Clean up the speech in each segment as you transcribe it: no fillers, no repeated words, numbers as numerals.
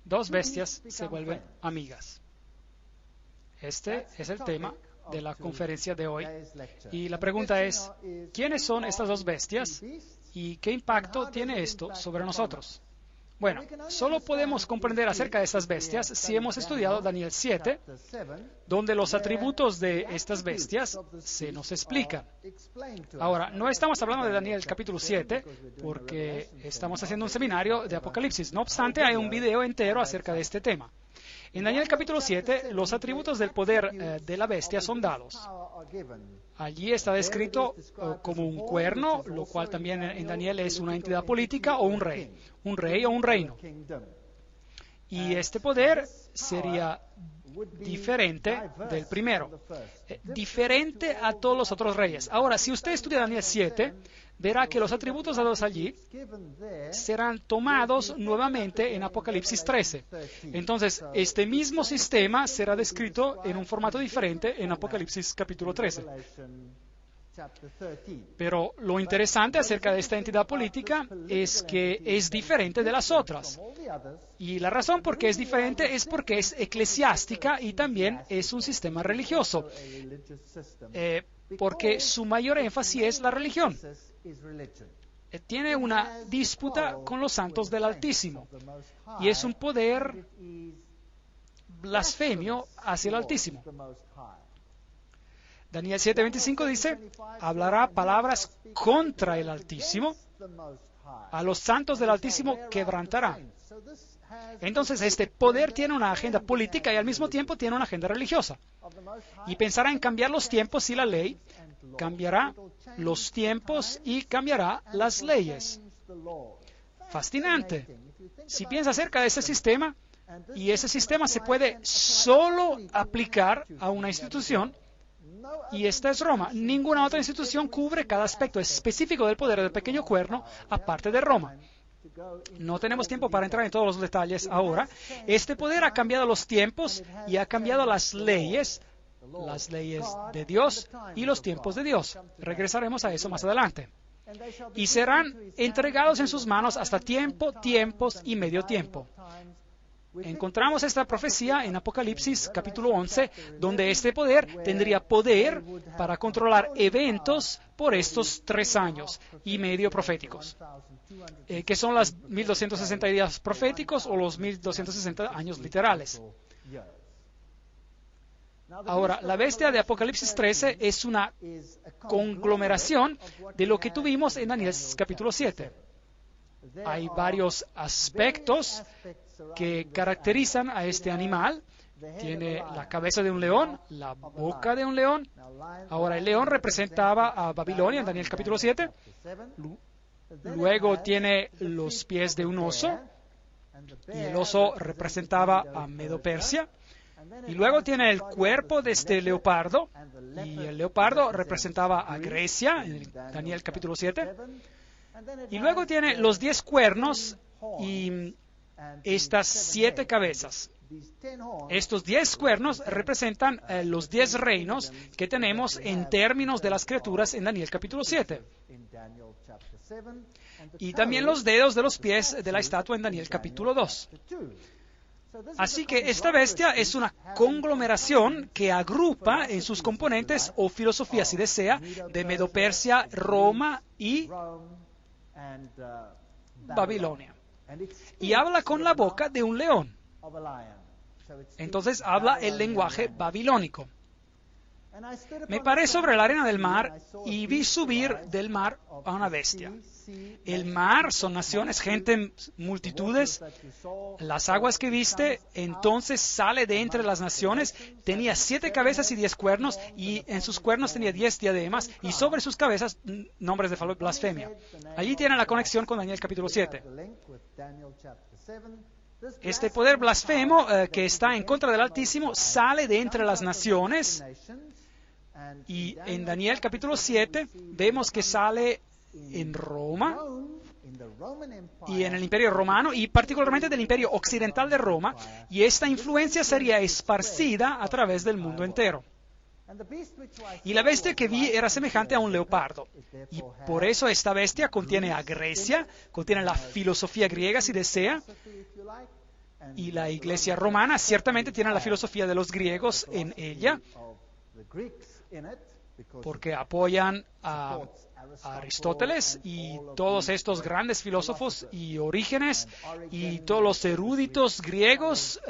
Dos bestias se vuelven amigas. Este es el tema de la conferencia de hoy. Y la pregunta es, ¿quiénes son estas dos bestias y qué impacto tiene esto sobre nosotros? Bueno, solo podemos comprender acerca de estas bestias si hemos estudiado Daniel 7, donde los atributos de estas bestias se nos explican. Ahora, no estamos hablando de Daniel capítulo 7, porque estamos haciendo un seminario de Apocalipsis. No obstante, hay un video entero acerca de este tema. En Daniel capítulo 7, los atributos del poder de la bestia son dados. Allí está descrito como un cuerno, lo cual también en Daniel es una entidad política o un rey o un reino. Y este poder sería diferente del primero, diferente a todos los otros reyes. Ahora, si usted estudia Daniel 7, verá que los atributos dados allí serán tomados nuevamente en Apocalipsis 13. Entonces, este mismo sistema será descrito en un formato diferente en Apocalipsis capítulo 13. Pero lo interesante acerca de esta entidad política es que es diferente de las otras. Y la razón por qué es diferente es porque es eclesiástica y también es un sistema religioso. Porque su mayor énfasis es la religión. Tiene una disputa con los santos del Altísimo. Y es un poder blasfemio hacia el Altísimo. Daniel 7:25 dice, hablará palabras contra el Altísimo, a los santos del Altísimo quebrantará. Entonces, este poder tiene una agenda política y al mismo tiempo tiene una agenda religiosa. Y pensará en cambiar los tiempos y la ley, cambiará los tiempos y cambiará las leyes. Fascinante. Si piensa acerca de ese sistema, y ese sistema se puede solo aplicar a una institución, y esta es Roma. Ninguna otra institución cubre cada aspecto específico del poder del pequeño cuerno, aparte de Roma. No tenemos tiempo para entrar en todos los detalles ahora. Este poder ha cambiado los tiempos y ha cambiado las leyes de Dios y los tiempos de Dios. Regresaremos a eso más adelante. Y serán entregados en sus manos hasta tiempo, tiempos y medio tiempo. Encontramos esta profecía en Apocalipsis capítulo 11, donde este poder tendría poder para controlar eventos por estos 3 años y medio proféticos, que son las 1260 días proféticos o los 1260 años literales. Ahora, la bestia de Apocalipsis 13 es una conglomeración de lo que tuvimos en Daniel capítulo 7. Hay varios aspectos que caracterizan a este animal. Tiene la cabeza de un león, la boca de un león. Ahora, el león representaba a Babilonia en Daniel capítulo 7. Luego tiene los pies de un oso, y el oso representaba a Medo-Persia. Y luego tiene el cuerpo de este leopardo, y el leopardo representaba a Grecia, en Daniel capítulo 7. Y luego tiene los 10 cuernos y estas 7 cabezas. Estos 10 cuernos representan los 10 reinos que tenemos en términos de las criaturas en Daniel capítulo 7. Y también los dedos de los pies de la estatua en Daniel capítulo 2. Así que esta bestia es una conglomeración que agrupa en sus componentes o filosofía, si desea, de Medo-Persia, Roma y Babilonia. Y habla con la boca de un león. Entonces habla el lenguaje babilónico. Me paré sobre la arena del mar y vi subir del mar a una bestia. El mar son naciones, gente, multitudes. Las aguas que viste, entonces sale de entre las naciones. Tenía 7 cabezas y 10 cuernos, y en sus cuernos tenía 10 diademas, y sobre sus cabezas nombres de blasfemia. Allí tienen la conexión con Daniel capítulo 7. Este poder blasfemo que está en contra del Altísimo sale de entre las naciones, y en Daniel capítulo 7 vemos que sale en Roma y en el Imperio Romano, y particularmente del Imperio Occidental de Roma, y esta influencia sería esparcida a través del mundo entero. Y la bestia que vi era semejante a un leopardo, y por eso esta bestia contiene a Grecia, contiene la filosofía griega, si desea, y la iglesia romana ciertamente tiene la filosofía de los griegos en ella, porque apoyan a Aristóteles y todos estos grandes filósofos y Orígenes y todos los eruditos griegos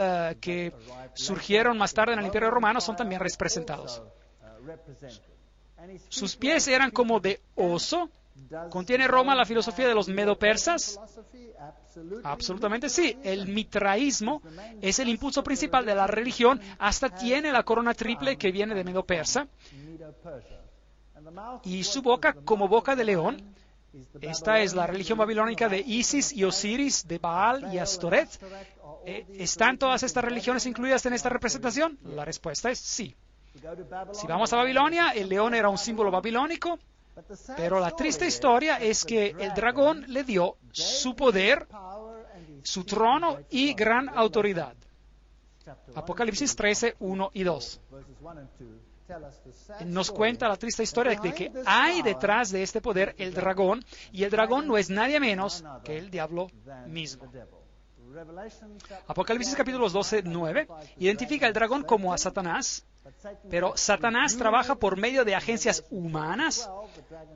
que surgieron más tarde en el Imperio Romano son también representados. Sus pies eran como de oso. ¿Contiene Roma la filosofía de los medo-persas? Absolutamente sí. El mitraísmo es el impulso principal de la religión. Hasta tiene la corona triple que viene de Medo-Persa. Y su boca como boca de león. Esta es la religión babilónica de Isis y Osiris, de Baal y Astoret. ¿Están todas estas religiones incluidas en esta representación? La respuesta es sí. Si vamos a Babilonia, el león era un símbolo babilónico, pero la triste historia es que el dragón le dio su poder, su trono y gran autoridad. Apocalipsis 13, 1 y 2. Nos cuenta la triste historia de que hay detrás de este poder el dragón, y el dragón no es nadie menos que el diablo mismo. Apocalipsis capítulos 12, 9 identifica al dragón como a Satanás, pero Satanás trabaja por medio de agencias humanas.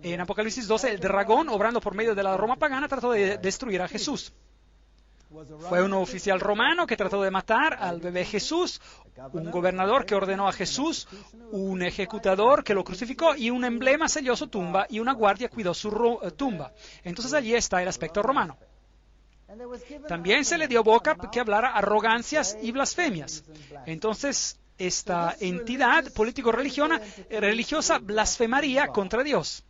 En Apocalipsis 12, el dragón, obrando por medio de la Roma pagana, trató de destruir a Jesús. Fue un oficial romano que trató de matar al bebé Jesús, un gobernador que ordenó a Jesús, un ejecutador que lo crucificó, y un emblema selló su tumba, y una guardia cuidó su tumba. Entonces allí está el aspecto romano. También se le dio boca que hablara arrogancias y blasfemias. Entonces esta entidad político-religiosa blasfemaría contra Dios.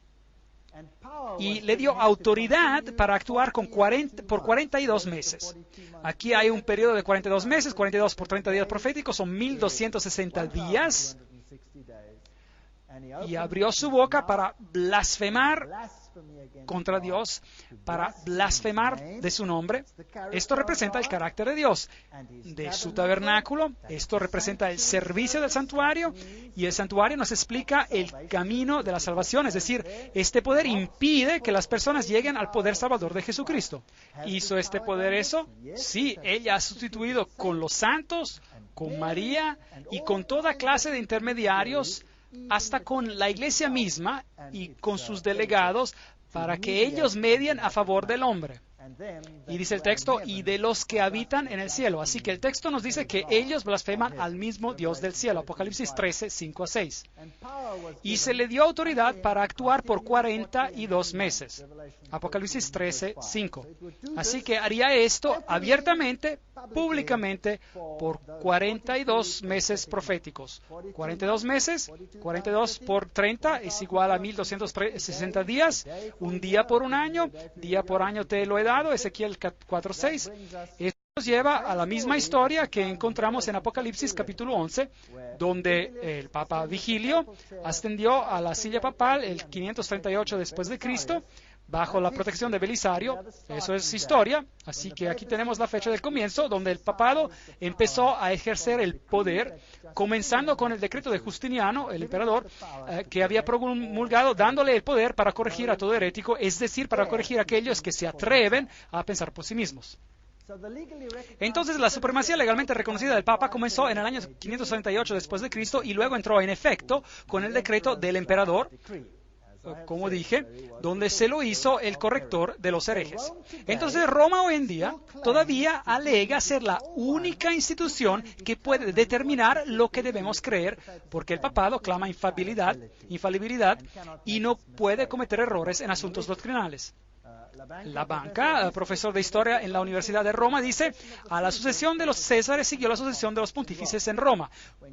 Y le dio autoridad para actuar por 42 meses. Aquí hay un periodo de 42 meses, 42 por 30 días proféticos, son 1260 días. Y abrió su boca para blasfemar contra Dios, para blasfemar de su nombre. Esto representa el carácter de Dios, de su tabernáculo. Esto representa el servicio del santuario, y el santuario nos explica el camino de la salvación. Es decir, este poder impide que las personas lleguen al poder salvador de Jesucristo. ¿Hizo este poder eso? Sí, ella ha sustituido con los santos, con María y con toda clase de intermediarios, hasta con la iglesia misma y con sus delegados, para que ellos medien a favor del hombre. Y dice el texto, y de los que habitan en el cielo. Así que el texto nos dice que ellos blasfeman al mismo Dios del cielo. Apocalipsis 13, 5 a 6. Y se le dio autoridad para actuar por 42 meses. Apocalipsis 13, 5. Así que haría esto abiertamente, públicamente, por 42 meses proféticos. 42 meses, 42 por 30 es igual a 1260 días. Un día por un año, día por año te lo he dado. Ezequiel 4:6. nos lleva a la misma historia que encontramos en Apocalipsis capítulo 11, donde el Papa Vigilio ascendió a la silla papal el 538 después de Cristo, bajo la protección de Belisario. Eso es historia, así que aquí tenemos la fecha del comienzo, donde el papado empezó a ejercer el poder, comenzando con el decreto de Justiniano, el emperador, que había promulgado, dándole el poder para corregir a todo herético, es decir, para corregir a aquellos que se atreven a pensar por sí mismos. Entonces, la supremacía legalmente reconocida del Papa comenzó en el año 538 después de Cristo y luego entró en efecto con el decreto del emperador, como dije, donde se lo hizo el corrector de los herejes. Entonces, Roma hoy en día todavía alega ser la única institución que puede determinar lo que debemos creer, porque el papado clama infalibilidad y no puede cometer errores en asuntos doctrinales. La Banca, profesor de historia en la Universidad de Roma, dice: a la sucesión de los Césares siguió la sucesión de los pontífices en Roma.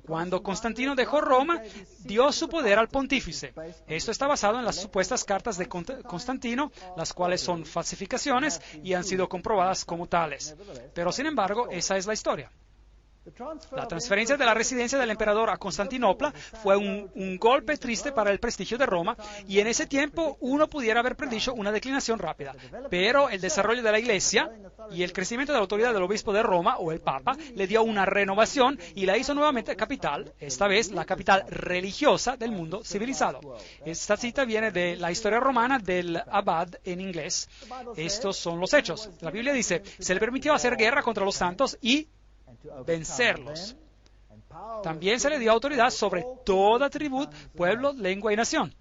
Cuando Constantino dejó Roma, dio su poder al pontífice. Esto está basado en las supuestas cartas de Constantino, las cuales son falsificaciones y han sido comprobadas como tales. Pero, sin embargo, esa es la historia. La transferencia de la residencia del emperador a Constantinopla fue un golpe triste para el prestigio de Roma, y en ese tiempo uno pudiera haber predicho una declinación rápida. Pero el desarrollo de la Iglesia y el crecimiento de la autoridad del obispo de Roma, o el Papa, le dio una renovación y la hizo nuevamente capital, esta vez la capital religiosa del mundo civilizado. Esta cita viene de la historia romana del Abad en inglés. Estos son los hechos. La Biblia dice: se le permitió hacer guerra contra los santos y vencerlos. También se le dio autoridad sobre toda tribu, pueblo, lengua y nación.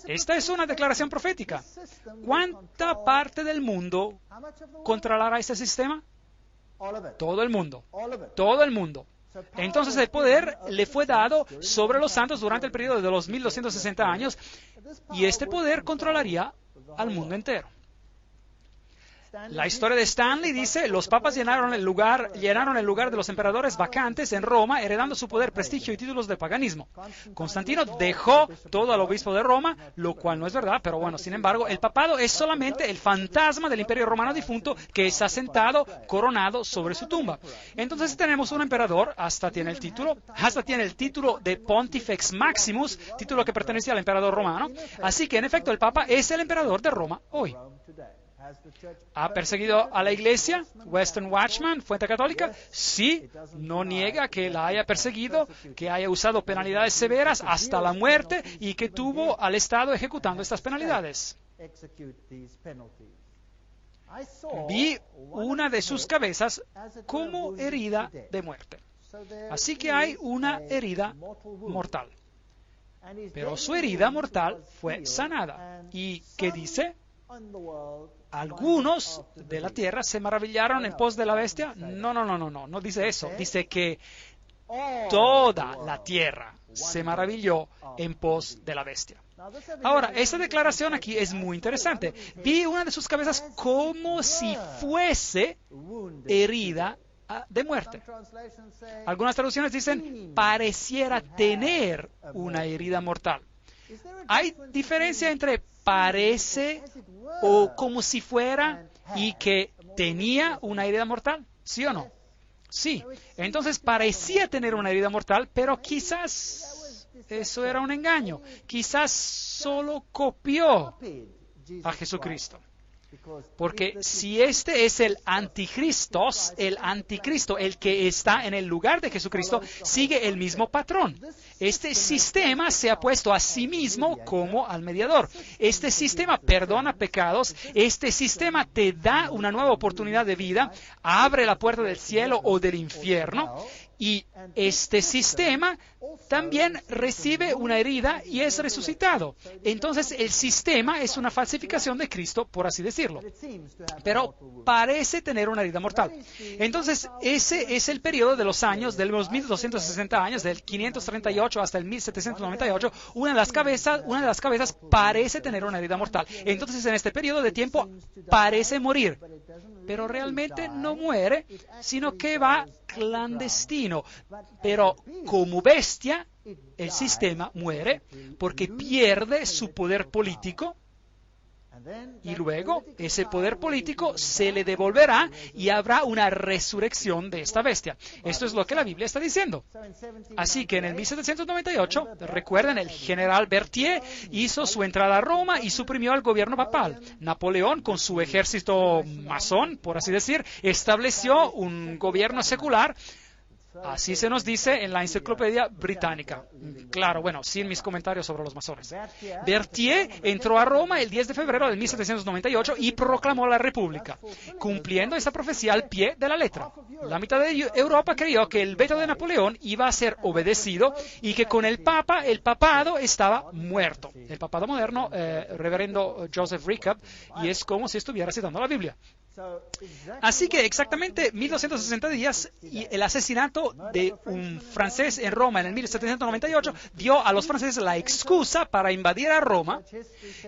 Esta es una declaración profética. ¿Cuánta parte del mundo controlará este sistema? Todo el mundo. Todo el mundo. Entonces el poder le fue dado sobre los santos durante el periodo de los 1260 años, y este poder controlaría al mundo entero. La historia de Stanley dice: los papas llenaron el lugar de los emperadores vacantes en Roma, heredando su poder, prestigio y títulos de paganismo. Constantino dejó todo al obispo de Roma, lo cual no es verdad, pero bueno, sin embargo, el papado es solamente el fantasma del imperio romano difunto que está sentado, coronado sobre su tumba. Entonces tenemos un emperador, hasta tiene el título de Pontifex Maximus, título que pertenecía al emperador romano. Así que, en efecto, el papa es el emperador de Roma hoy. ¿Ha perseguido a la Iglesia? Western Watchman, Fuente Católica, sí, no niega que la haya perseguido, que haya usado penalidades severas hasta la muerte y que tuvo al Estado ejecutando estas penalidades. Vi una de sus cabezas como herida de muerte. Así que hay una herida mortal. Pero su herida mortal fue sanada. ¿Y qué dice? Algunos de la tierra se maravillaron en pos de la bestia. No dice eso. Dice que toda la tierra se maravilló en pos de la bestia. Ahora, esta declaración aquí es muy interesante. Vi una de sus cabezas como si fuese herida de muerte. Algunas traducciones dicen: pareciera tener una herida mortal. ¿Hay diferencia entre parece o como si fuera y que tenía una herida mortal? ¿Sí o no? Sí. Entonces parecía tener una herida mortal, pero quizás eso era un engaño. Quizás solo copió a Jesucristo. Porque si este es el anticristo, el que está en el lugar de Jesucristo, sigue el mismo patrón. Este sistema se ha puesto a sí mismo como al mediador. Este sistema perdona pecados. Este sistema te da una nueva oportunidad de vida, abre la puerta del cielo o del infierno. Y este sistema también recibe una herida y es resucitado. Entonces el sistema es una falsificación de Cristo, por así decirlo. Pero parece tener una herida mortal. Entonces ese es el periodo de los años, de los 1260 años, del 538 hasta el 1798. Una de las cabezas parece tener una herida mortal. Entonces en este periodo de tiempo parece morir. Pero realmente no muere, sino que va clandestino. Pero como bestia, el sistema muere porque pierde su poder político Y luego ese poder político se le devolverá y habrá una resurrección de esta bestia. Esto es lo que la Biblia está diciendo. Así que en el 1798, recuerden, el general Berthier hizo su entrada a Roma y suprimió al gobierno papal. Napoleón, con su ejército masón, por así decir, estableció un gobierno secular. Así se nos dice en la Enciclopedia Británica. Claro, bueno, sin mis comentarios sobre los masones. Berthier entró a Roma el 10 de febrero de 1798 y proclamó la República, cumpliendo esa profecía al pie de la letra. La mitad de Europa creyó que el veto de Napoleón iba a ser obedecido y que con el Papa, el papado estaba muerto. El papado moderno, reverendo Joseph Rickup, y es como si estuviera citando la Biblia. Así que exactamente 1260 días y el asesinato de un francés en Roma en el 1798 dio a los franceses la excusa para invadir a Roma,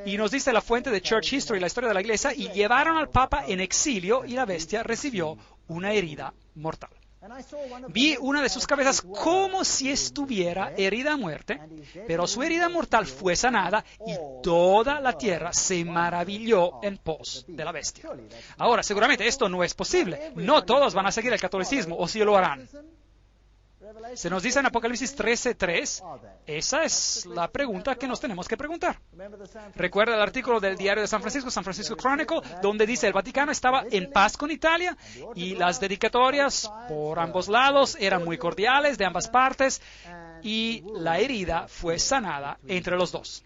y nos dice la fuente de Church History, la historia de la Iglesia, y llevaron al Papa en exilio y la bestia recibió una herida mortal. Vi una de sus cabezas como si estuviera herida a muerte, pero su herida mortal fue sanada y toda la tierra se maravilló en pos de la bestia. Ahora, seguramente esto no es posible. No todos van a seguir el catolicismo, o si lo harán. Se nos dice en Apocalipsis 13:3, esa es la pregunta que nos tenemos que preguntar. Recuerda el artículo del diario de San Francisco Chronicle, donde dice el Vaticano estaba en paz con Italia y las dedicatorias por ambos lados eran muy cordiales de ambas partes y la herida fue sanada entre los dos.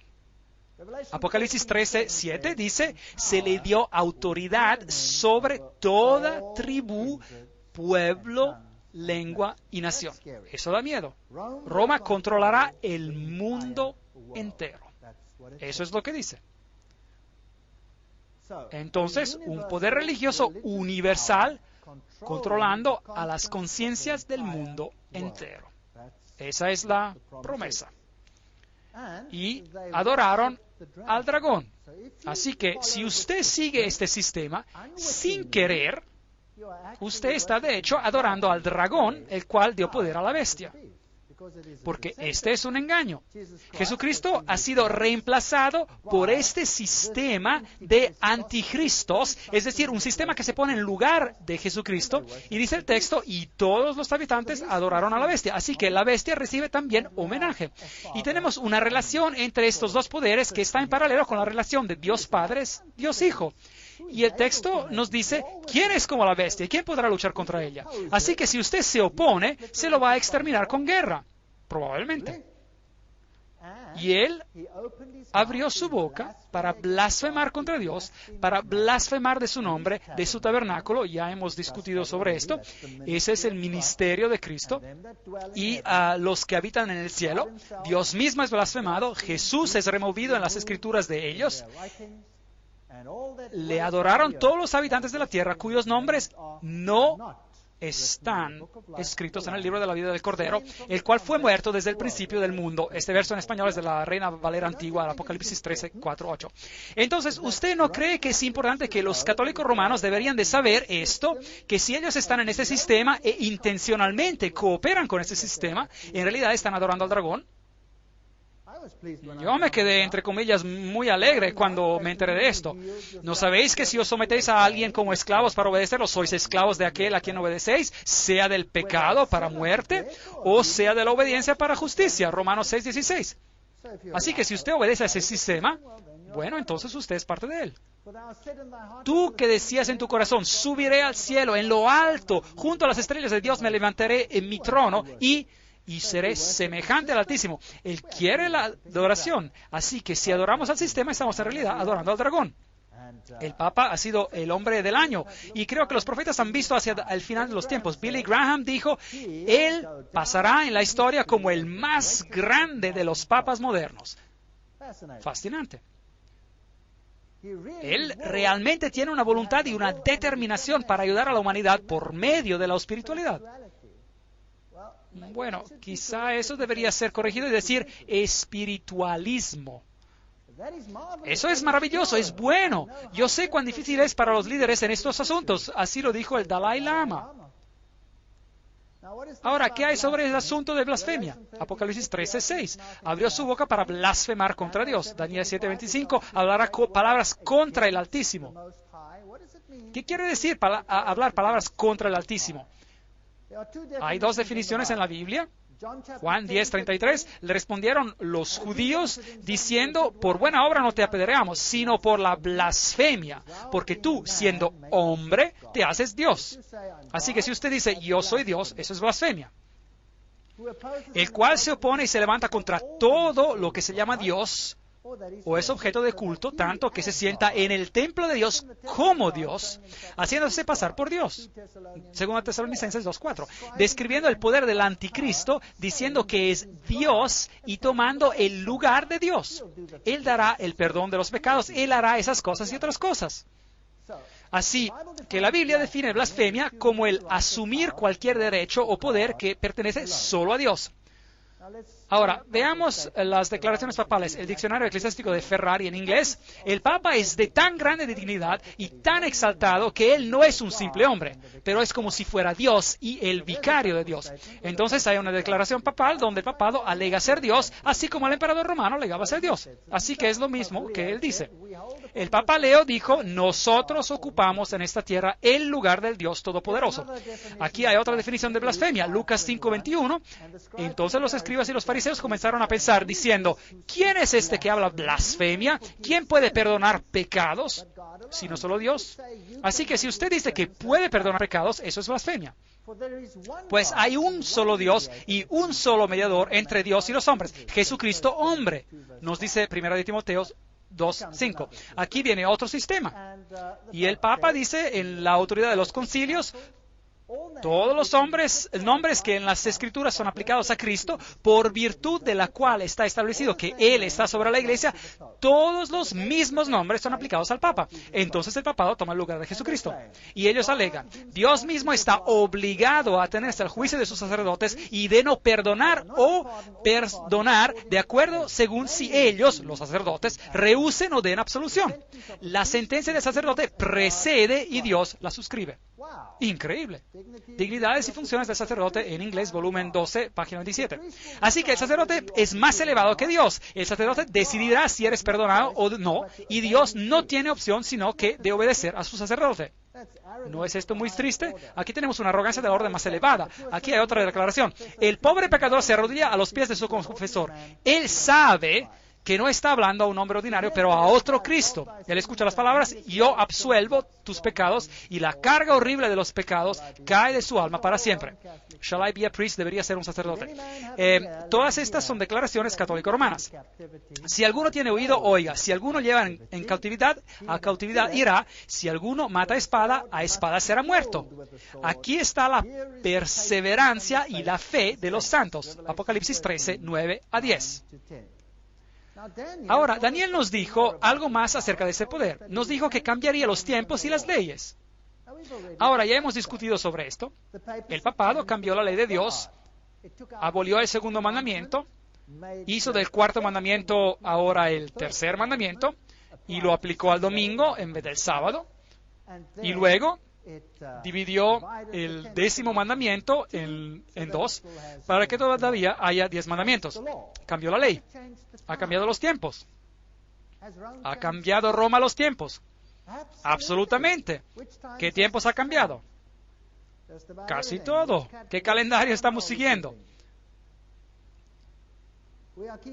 Apocalipsis 13:7 dice, se le dio autoridad sobre toda tribu, pueblo, lengua y nación. Eso da miedo. Roma controlará el mundo entero. Eso es lo que dice. Entonces, un poder religioso universal controlando a las conciencias del mundo entero. Esa es la promesa. Y adoraron al dragón. Así que si usted sigue este sistema sin querer, usted está de hecho adorando al dragón, el cual dio poder a la bestia. Porque este es un engaño. Jesucristo ha sido reemplazado por este sistema de anticristos, es decir, un sistema que se pone en lugar de Jesucristo, y dice el texto, y todos los habitantes adoraron a la bestia. Así que la bestia recibe también homenaje. Y tenemos una relación entre estos dos poderes que está en paralelo con la relación de Dios Padre, Dios Hijo. Y el texto nos dice, ¿quién es como la bestia? ¿Y quién podrá luchar contra ella? Así que si usted se opone, se lo va a exterminar con guerra, probablemente. Y él abrió su boca para blasfemar contra Dios, para blasfemar de su nombre, de su tabernáculo. Ya hemos discutido sobre esto. Ese es el ministerio de Cristo. Y a los que habitan en el cielo, Dios mismo es blasfemado, Jesús es removido en las escrituras de ellos. Le adoraron todos los habitantes de la tierra cuyos nombres no están escritos en el libro de la vida del Cordero, el cual fue muerto desde el principio del mundo. Este verso en español es de la Reina Valera Antigua, Apocalipsis 13:4-8. Entonces, ¿usted no cree que es importante que los católicos romanos deberían de saber esto? Que si ellos están en ese sistema e intencionalmente cooperan con ese sistema, en realidad están adorando al dragón. Yo me quedé, entre comillas, muy alegre cuando me enteré de esto. ¿No sabéis que si os sometéis a alguien como esclavos para obedecerlo, sois esclavos de aquel a quien obedecéis, sea del pecado para muerte o sea de la obediencia para justicia? Romanos 6:16. Así que si usted obedece a ese sistema, bueno, entonces usted es parte de él. Tú que decías en tu corazón, subiré al cielo, en lo alto, junto a las estrellas de Dios me levantaré en mi trono y seré semejante al Altísimo. Él quiere la adoración. Así que si adoramos al sistema, estamos en realidad adorando al dragón. El Papa ha sido el hombre del año. Y creo que los profetas han visto hacia el final de los tiempos. Billy Graham dijo, él pasará en la historia como el más grande de los papas modernos. Fascinante. Él realmente tiene una voluntad y una determinación para ayudar a la humanidad por medio de la espiritualidad. Bueno, quizá eso debería ser corregido y decir espiritualismo. Eso es maravilloso, es bueno. Yo sé cuán difícil es para los líderes en estos asuntos. Así lo dijo el Dalai Lama. Ahora, ¿qué hay sobre el asunto de blasfemia? Apocalipsis 13:6. Abrió su boca para blasfemar contra Dios. Daniel 7:25. Hablará palabras contra el Altísimo. ¿Qué quiere decir hablar palabras contra el Altísimo? Hay dos definiciones en la Biblia. Juan 10:33, le respondieron los judíos diciendo, por buena obra no te apedreamos, sino por la blasfemia, porque tú, siendo hombre, te haces Dios. Así que si usted dice, yo soy Dios, eso es blasfemia. El cual se opone y se levanta contra todo lo que se llama Dios, o es objeto de culto, tanto que se sienta en el templo de Dios como Dios, haciéndose pasar por Dios. Según Tesalonicenses 2:4, describiendo el poder del anticristo, diciendo que es Dios y tomando el lugar de Dios. Él dará el perdón de los pecados, Él hará esas cosas y otras cosas. Así que la Biblia define blasfemia como el asumir cualquier derecho o poder que pertenece solo a Dios. Ahora, veamos las declaraciones papales. El diccionario eclesiástico de Ferrari en inglés. El Papa es de tan grande dignidad y tan exaltado que él no es un simple hombre, pero es como si fuera Dios y el vicario de Dios. Entonces hay una declaración papal donde el papado alega ser Dios, así como el emperador romano alegaba ser Dios. Así que es lo mismo que él dice. El Papa Leo dijo, nosotros ocupamos en esta tierra el lugar del Dios Todopoderoso. Aquí hay otra definición de blasfemia, Lucas 5:21. Entonces los escribas y los fariseos comenzaron a pensar diciendo, ¿quién es este que habla blasfemia? ¿Quién puede perdonar pecados? Sino solo Dios. Así que si usted dice que puede perdonar pecados, eso es blasfemia. Pues hay un solo Dios y un solo mediador entre Dios y los hombres, Jesucristo hombre, nos dice 1 Timoteo 2:5. Aquí viene otro sistema. Y el Papa dice en la autoridad de los concilios, todos los nombres que en las Escrituras son aplicados a Cristo, por virtud de la cual está establecido que Él está sobre la Iglesia, todos los mismos nombres son aplicados al Papa. Entonces el papado toma el lugar de Jesucristo. Y ellos alegan, Dios mismo está obligado a atenerse al juicio de sus sacerdotes y de no perdonar o perdonar de acuerdo según si ellos, los sacerdotes, rehúsen o den absolución. La sentencia del sacerdote precede y Dios la suscribe. Increíble. Dignidades y funciones del sacerdote en inglés, volumen 12, página 27. Así que el sacerdote es más elevado que Dios. El sacerdote decidirá si eres perdonado o no, y Dios no tiene opción sino que de obedecer a su sacerdote. ¿No es esto muy triste? Aquí tenemos una arrogancia de la orden más elevada. Aquí hay otra declaración. El pobre pecador se arrodilla a los pies de su confesor. Él sabe que no está hablando a un hombre ordinario, pero a otro Cristo. Él escucha las palabras, yo absuelvo tus pecados, y la carga horrible de los pecados cae de su alma para siempre. Shall I be a priest? Debería ser un sacerdote. Todas estas son declaraciones católico-romanas. Si alguno tiene oído, oiga. Si alguno lleva en cautividad, a cautividad irá. Si alguno mata a espada será muerto. Aquí está la perseverancia y la fe de los santos. Apocalipsis 13, 9 a 10. Ahora, Daniel nos dijo algo más acerca de ese poder. Nos dijo que cambiaría los tiempos y las leyes. Ahora, ya hemos discutido sobre esto. El papado cambió la ley de Dios, abolió el segundo mandamiento, hizo del cuarto mandamiento ahora el tercer mandamiento, y lo aplicó al domingo en vez del sábado, y luego dividió el 10º mandamiento en dos, para que todavía haya 10 mandamientos. Cambió la ley. Ha cambiado los tiempos. ¿Ha cambiado Roma los tiempos? Absolutamente. ¿Qué tiempos ha cambiado? Casi todo. ¿Qué calendario estamos siguiendo?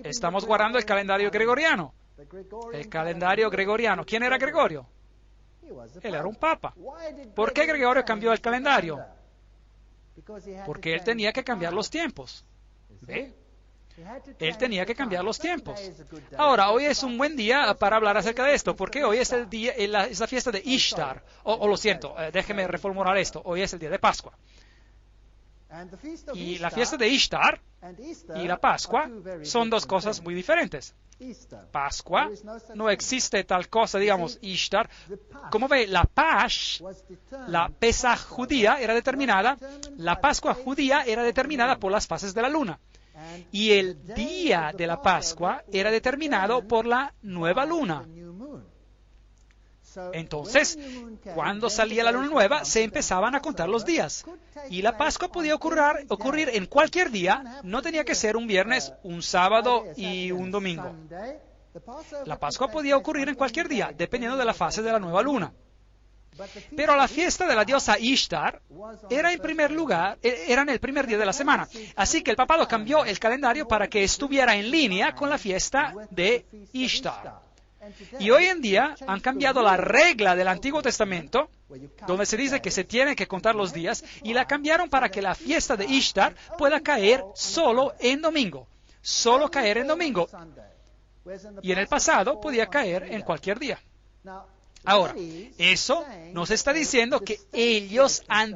Estamos guardando el calendario gregoriano. El calendario gregoriano. ¿Quién era Gregorio? Él era un papa. ¿Por qué Gregorio cambió el calendario? Porque él tenía que cambiar los tiempos. ¿Ve? Él tenía que cambiar los tiempos. Ahora, hoy es un buen día para hablar acerca de esto, porque hoy es el día, es la fiesta de Ishtar. Lo siento, déjeme reformular esto. Hoy es el día de Pascua. Y la fiesta de Ishtar y la Pascua son dos cosas muy diferentes. Pascua, no existe tal cosa, digamos, Ishtar. Como ve, la Pesaj judía era determinada, la Pascua judía era determinada por las fases de la luna. Y el día de la Pascua era determinado por la nueva luna. Entonces, cuando salía la luna nueva, se empezaban a contar los días. Y la Pascua podía ocurrir en cualquier día, no tenía que ser un viernes, un sábado y un domingo. La Pascua podía ocurrir en cualquier día, dependiendo de la fase de la nueva luna. Pero la fiesta de la diosa Ishtar era en el primer día de la semana. Así que el papado cambió el calendario para que estuviera en línea con la fiesta de Ishtar. Y hoy en día han cambiado la regla del Antiguo Testamento, donde se dice que se tienen que contar los días, y la cambiaron para que la fiesta de Ishtar pueda caer solo en domingo. Solo caer en domingo. Y en el pasado podía caer en cualquier día. Ahora, eso nos está diciendo que ellos se han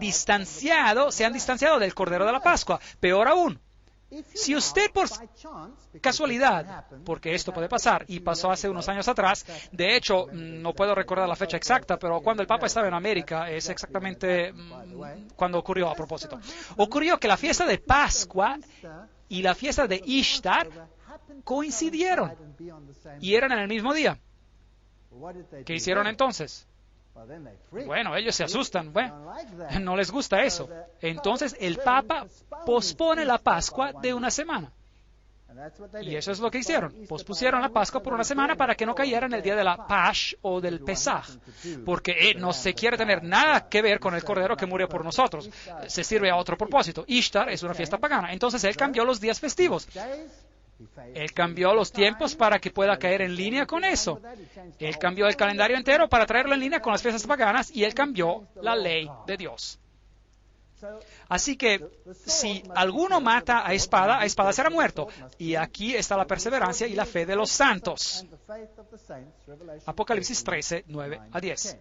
distanciado del Cordero de la Pascua. Peor aún, si usted por casualidad, porque esto puede pasar, y pasó hace unos años atrás, de hecho, no puedo recordar la fecha exacta, pero cuando el Papa estaba en América, es exactamente cuando ocurrió a propósito. Ocurrió que la fiesta de Pascua y la fiesta de Ishtar coincidieron y eran en el mismo día. ¿Qué hicieron entonces? Bueno, ellos se asustan, no les gusta eso. Entonces el Papa pospone la Pascua de una semana. Y eso es lo que hicieron. Pospusieron la Pascua por una semana para que no cayera en el día de la Pash o del Pesaj, porque no se quiere tener nada que ver con el Cordero que murió por nosotros. Se sirve a otro propósito. Ishtar es una fiesta pagana. Entonces él cambió los días festivos. Él cambió los tiempos para que pueda caer en línea con eso. Él cambió el calendario entero para traerlo en línea con las fiestas paganas y él cambió la ley de Dios. Así que si alguno mata a espada será muerto. Y aquí está la perseverancia y la fe de los santos. Apocalipsis 13, 9 a 10.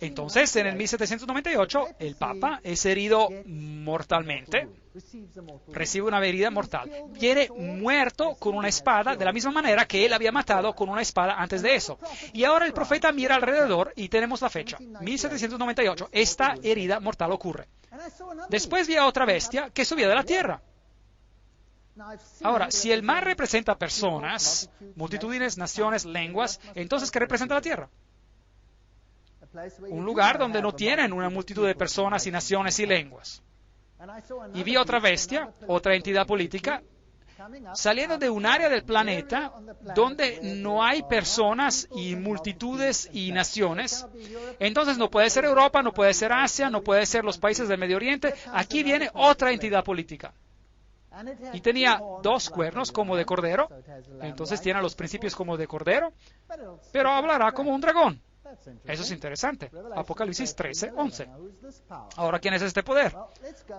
Entonces, en el 1798, el Papa es herido mortalmente, recibe una herida mortal, viene muerto con una espada de la misma manera que él había matado con una espada antes de eso. Y ahora el profeta mira alrededor y tenemos la fecha, 1798, esta herida mortal ocurre. Después vi a otra bestia que subía de la tierra. Ahora, si el mar representa personas, multitudes, naciones, lenguas, entonces ¿qué representa la tierra? Un lugar donde no tienen una multitud de personas y naciones y lenguas. Y vi otra bestia, otra entidad política, saliendo de un área del planeta donde no hay personas y multitudes y naciones. Entonces no puede ser Europa, no puede ser Asia, no puede ser los países del Medio Oriente. Aquí viene otra entidad política. Y tenía 2 cuernos como de cordero, entonces tiene los principios como de cordero, pero hablará como un dragón. Eso es interesante. Apocalipsis 13, 11. Ahora, ¿quién es este poder?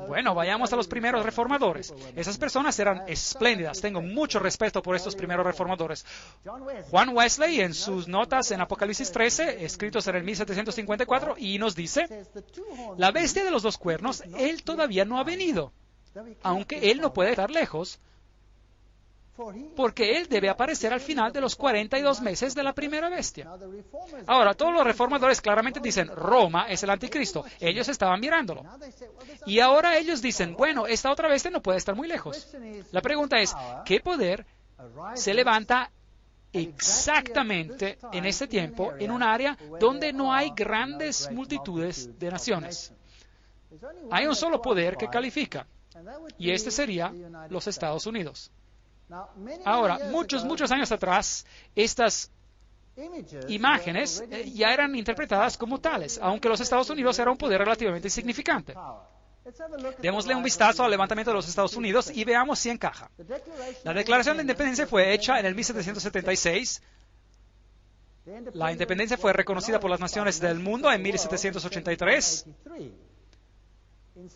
Bueno, vayamos a los primeros reformadores. Esas personas eran espléndidas. Tengo mucho respeto por estos primeros reformadores. Juan Wesley, en sus notas en Apocalipsis 13, escritos en el 1754, y nos dice, la bestia de los 2 cuernos, él todavía no ha venido, aunque él no puede estar lejos, porque él debe aparecer al final de los 42 meses de la primera bestia. Ahora, todos los reformadores claramente dicen, Roma es el anticristo. Ellos estaban mirándolo. Y ahora ellos dicen, bueno, esta otra bestia no puede estar muy lejos. La pregunta es, ¿qué poder se levanta exactamente en este tiempo en un área donde no hay grandes multitudes de naciones? Hay un solo poder que califica, y este sería los Estados Unidos. Ahora, muchos años atrás, estas imágenes ya eran interpretadas como tales, aunque los Estados Unidos era un poder relativamente insignificante. Démosle un vistazo al levantamiento de los Estados Unidos y veamos si encaja. La Declaración de Independencia fue hecha en el 1776. La independencia fue reconocida por las naciones del mundo en 1783.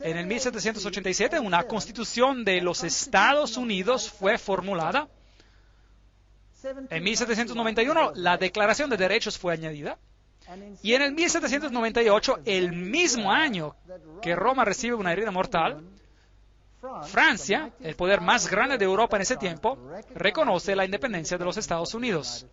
En el 1787, una constitución de los Estados Unidos fue formulada. En 1791, la Declaración de Derechos fue añadida. Y en el 1798, el mismo año que Roma recibe una herida mortal, Francia, el poder más grande de Europa en ese tiempo, reconoce la independencia de los Estados Unidos.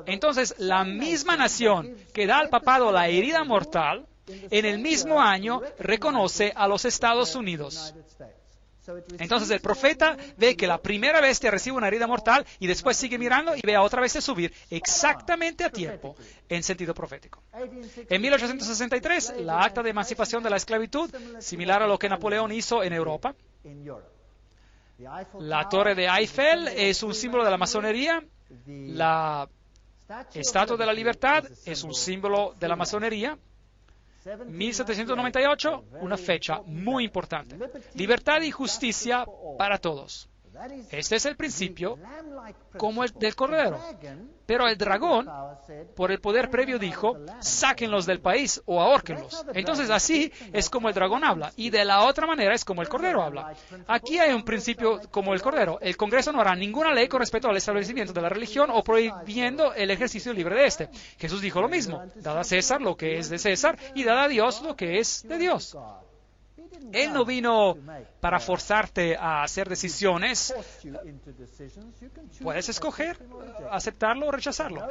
Entonces, la misma nación que da al papado la herida mortal, en el mismo año reconoce a los Estados Unidos. Entonces el profeta ve que la primera bestia recibe una herida mortal y después sigue mirando y ve a otra bestia subir exactamente a tiempo en sentido profético. En 1863, la acta de emancipación de la esclavitud, similar a lo que Napoleón hizo en Europa. La torre de Eiffel es un símbolo de la masonería. La Estatua de la Libertad es un símbolo de la masonería. 1798, una fecha muy importante. Libertad y justicia para todos. Este es el principio como el del Cordero. Pero el dragón, por el poder previo, dijo, sáquenlos del país o ahórquenlos. Entonces así es como el dragón habla. Y de la otra manera es como el Cordero habla. Aquí hay un principio como el Cordero. El Congreso no hará ninguna ley con respecto al establecimiento de la religión o prohibiendo el ejercicio libre de este. Jesús dijo lo mismo. Dad a César lo que es de César y dad a Dios lo que es de Dios. Él no vino para forzarte a hacer decisiones. Puedes escoger aceptarlo o rechazarlo.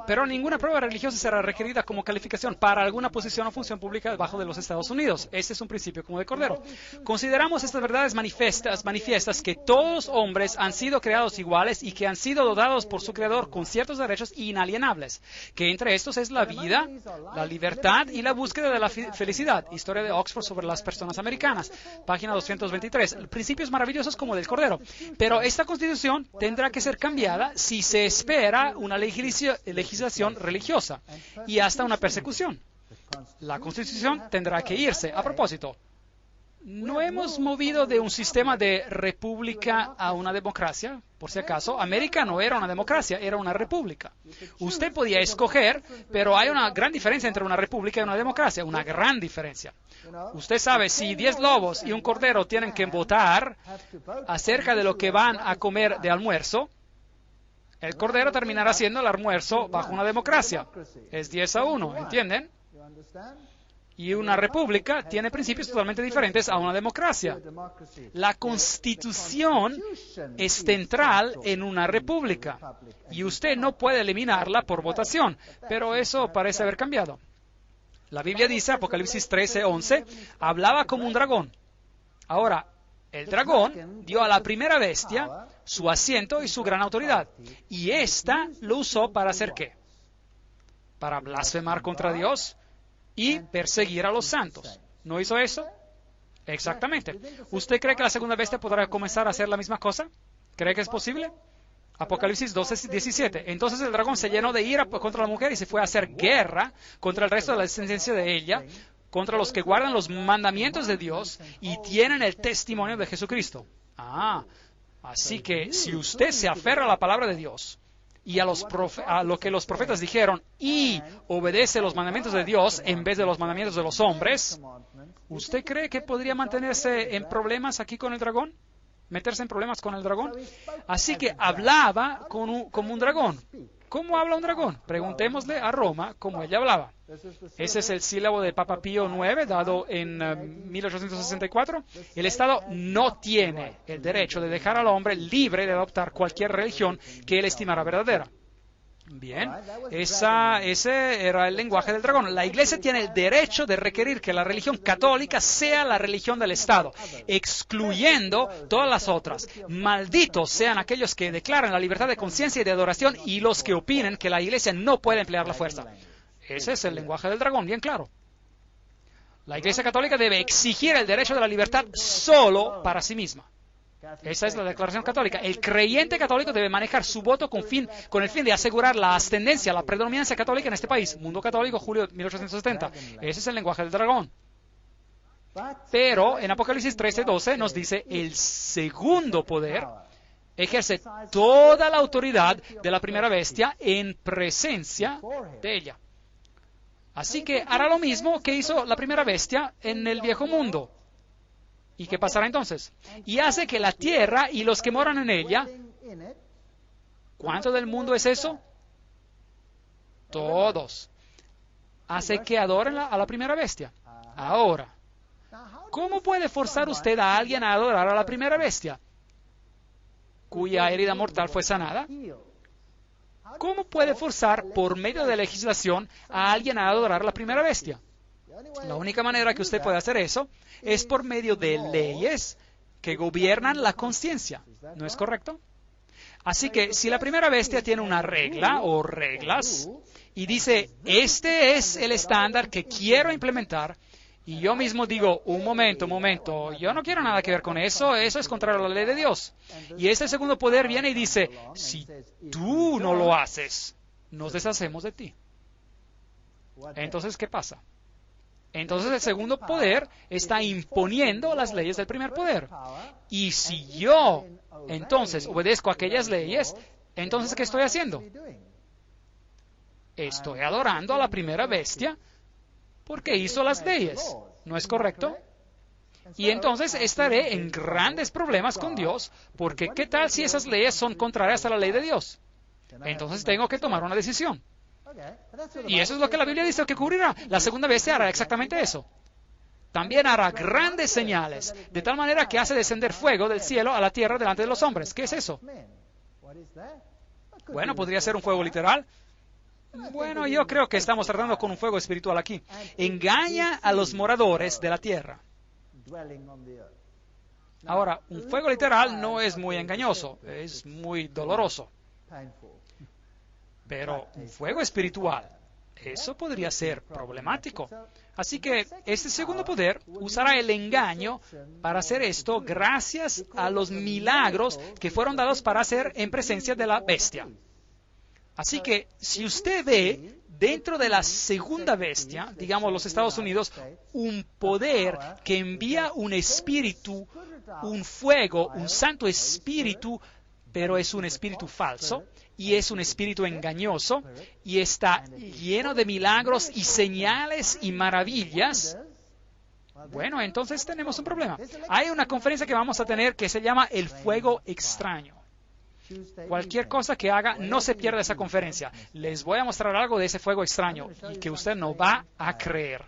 Pero ninguna prueba religiosa será requerida como calificación para alguna posición o función pública debajo de los Estados Unidos. Este es un principio como de Cordero. Consideramos estas verdades manifiestas que todos los hombres han sido creados iguales y que han sido dotados por su Creador con ciertos derechos inalienables, que entre estos es la vida, la libertad y la búsqueda de la felicidad. Historia de Oxford sobre las personas americanas, página 223. Principios maravillosos como del Cordero. Pero esta Constitución tendrá que ser cambiada si se espera una legislación religiosa y hasta una persecución. La Constitución tendrá que irse. A propósito, ¿no hemos movido de un sistema de república a una democracia? Por si acaso, América no era una democracia, era una república. Usted podía escoger, pero hay una gran diferencia entre una república y una democracia, una gran diferencia. Usted sabe, si 10 lobos y un cordero tienen que votar acerca de lo que van a comer de almuerzo, el cordero terminará siendo el almuerzo bajo una democracia. Es 10-1, ¿entienden? Y una república tiene principios totalmente diferentes a una democracia. La Constitución es central en una república y usted no puede eliminarla por votación, pero eso parece haber cambiado. La Biblia dice, Apocalipsis 13:11, hablaba como un dragón. Ahora, el dragón dio a la primera bestia su asiento y su gran autoridad, y ésta lo usó para hacer ¿qué? Para blasfemar contra Dios y perseguir a los santos. ¿No hizo eso? Exactamente. ¿Usted cree que la segunda bestia podrá comenzar a hacer la misma cosa? ¿Cree que es posible? Apocalipsis 12:17. Entonces el dragón se llenó de ira contra la mujer y se fue a hacer guerra contra el resto de la descendencia de ella, contra los que guardan los mandamientos de Dios y tienen el testimonio de Jesucristo. Así que si usted se aferra a la palabra de Dios y a lo que los profetas dijeron y obedece los mandamientos de Dios en vez de los mandamientos de los hombres, ¿usted cree que podría mantenerse en problemas aquí con el dragón? ¿Meterse en problemas con el dragón? Así que hablaba como un dragón. ¿Cómo habla un dragón? Preguntémosle a Roma cómo ella hablaba. Ese es el sílabo del Papa Pío IX, dado en 1864. El Estado no tiene el derecho de dejar al hombre libre de adoptar cualquier religión que él estimara verdadera. Bien, ese era el lenguaje del dragón. La Iglesia tiene el derecho de requerir que la religión católica sea la religión del Estado, excluyendo todas las otras. Malditos sean aquellos que declaran la libertad de conciencia y de adoración y los que opinen que la Iglesia no puede emplear la fuerza. Ese es el lenguaje del dragón, bien claro. La Iglesia católica debe exigir el derecho de la libertad solo para sí misma. Esa es la declaración católica. El creyente católico debe manejar su voto con el fin de asegurar la ascendencia, la predominancia católica en este país. Mundo Católico, julio de 1870. Ese es el lenguaje del dragón. Pero en Apocalipsis 13:12 nos dice el segundo poder ejerce toda la autoridad de la primera bestia en presencia de ella. Así que hará lo mismo que hizo la primera bestia en el viejo mundo. ¿Y qué pasará entonces? Y hace que la tierra y los que moran en ella, ¿cuánto del mundo es eso? Todos. Hace que adoren a la primera bestia. Ahora, ¿cómo puede forzar usted a alguien a adorar a la primera bestia, cuya herida mortal fue sanada? ¿Cómo puede forzar por medio de legislación a alguien a adorar a la primera bestia? La única manera que usted puede hacer eso es por medio de leyes que gobiernan la conciencia. ¿No es correcto? Así que si la primera bestia tiene una regla o reglas y dice, este es el estándar que quiero implementar, y yo mismo digo, un momento, yo no quiero nada que ver con eso, eso es contrario a la ley de Dios. Y este segundo poder viene y dice, si tú no lo haces, nos deshacemos de ti. Entonces, ¿qué pasa? Entonces el segundo poder está imponiendo las leyes del primer poder. Y si yo, entonces, obedezco a aquellas leyes, entonces, ¿qué estoy haciendo? Estoy adorando a la primera bestia porque hizo las leyes. ¿No es correcto? Y entonces estaré en grandes problemas con Dios, porque ¿qué tal si esas leyes son contrarias a la ley de Dios? Entonces tengo que tomar una decisión. Y eso es lo que la Biblia dice que ocurrirá. La segunda bestia hará exactamente eso. También hará grandes señales, de tal manera que hace descender fuego del cielo a la tierra delante de los hombres. ¿Qué es eso? Bueno, podría ser un fuego literal. Bueno, yo creo que estamos tratando con un fuego espiritual aquí. Engaña a los moradores de la tierra. Ahora, un fuego literal no es muy engañoso, es muy doloroso. Pero un fuego espiritual, eso podría ser problemático. Así que este segundo poder usará el engaño para hacer esto gracias a los milagros que fueron dados para hacer en presencia de la bestia. Así que si usted ve dentro de la segunda bestia, digamos los Estados Unidos, un poder que envía un espíritu, un fuego, un santo espíritu, pero es un espíritu falso y es un espíritu engañoso y está lleno de milagros y señales y maravillas, bueno, entonces tenemos un problema. Hay una conferencia que vamos a tener que se llama El Fuego Extraño. Cualquier cosa que haga, no se pierda esa conferencia. Les voy a mostrar algo de ese fuego extraño y que usted no va a creer.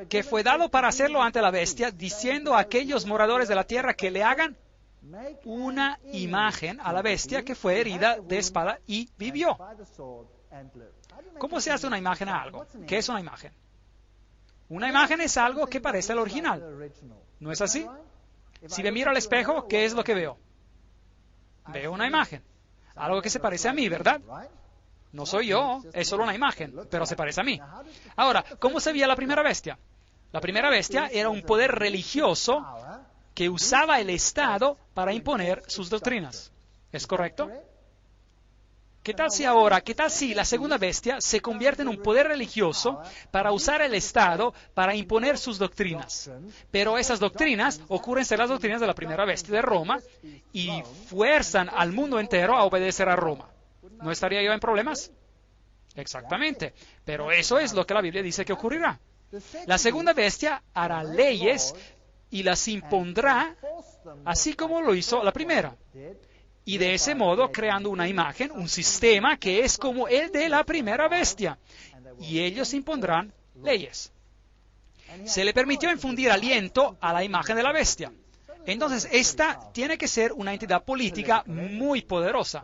Que fue dado para hacerlo ante la bestia, diciendo a aquellos moradores de la tierra que le hagan una imagen a la bestia que fue herida de espada y vivió. ¿Cómo se hace una imagen a algo? ¿Qué es una imagen? Una imagen es algo que parece al original. ¿No es así? Si me miro al espejo, ¿qué es lo que veo? Veo una imagen. Algo que se parece a mí, ¿verdad? No soy yo, es solo una imagen, pero se parece a mí. Ahora, ¿cómo se veía la primera bestia? La primera bestia era un poder religioso que usaba el Estado para imponer sus doctrinas. ¿Es correcto? ¿Qué tal si la segunda bestia se convierte en un poder religioso para usar el Estado para imponer sus doctrinas? Pero esas doctrinas ocurren ser las doctrinas de la primera bestia de Roma y fuerzan al mundo entero a obedecer a Roma. ¿No estaría yo en problemas? Exactamente. Pero eso es lo que la Biblia dice que ocurrirá. La segunda bestia hará leyes y las impondrá así como lo hizo la primera. Y de ese modo creando una imagen, un sistema que es como el de la primera bestia. Y ellos impondrán leyes. Se le permitió infundir aliento a la imagen de la bestia. Entonces, esta tiene que ser una entidad política muy poderosa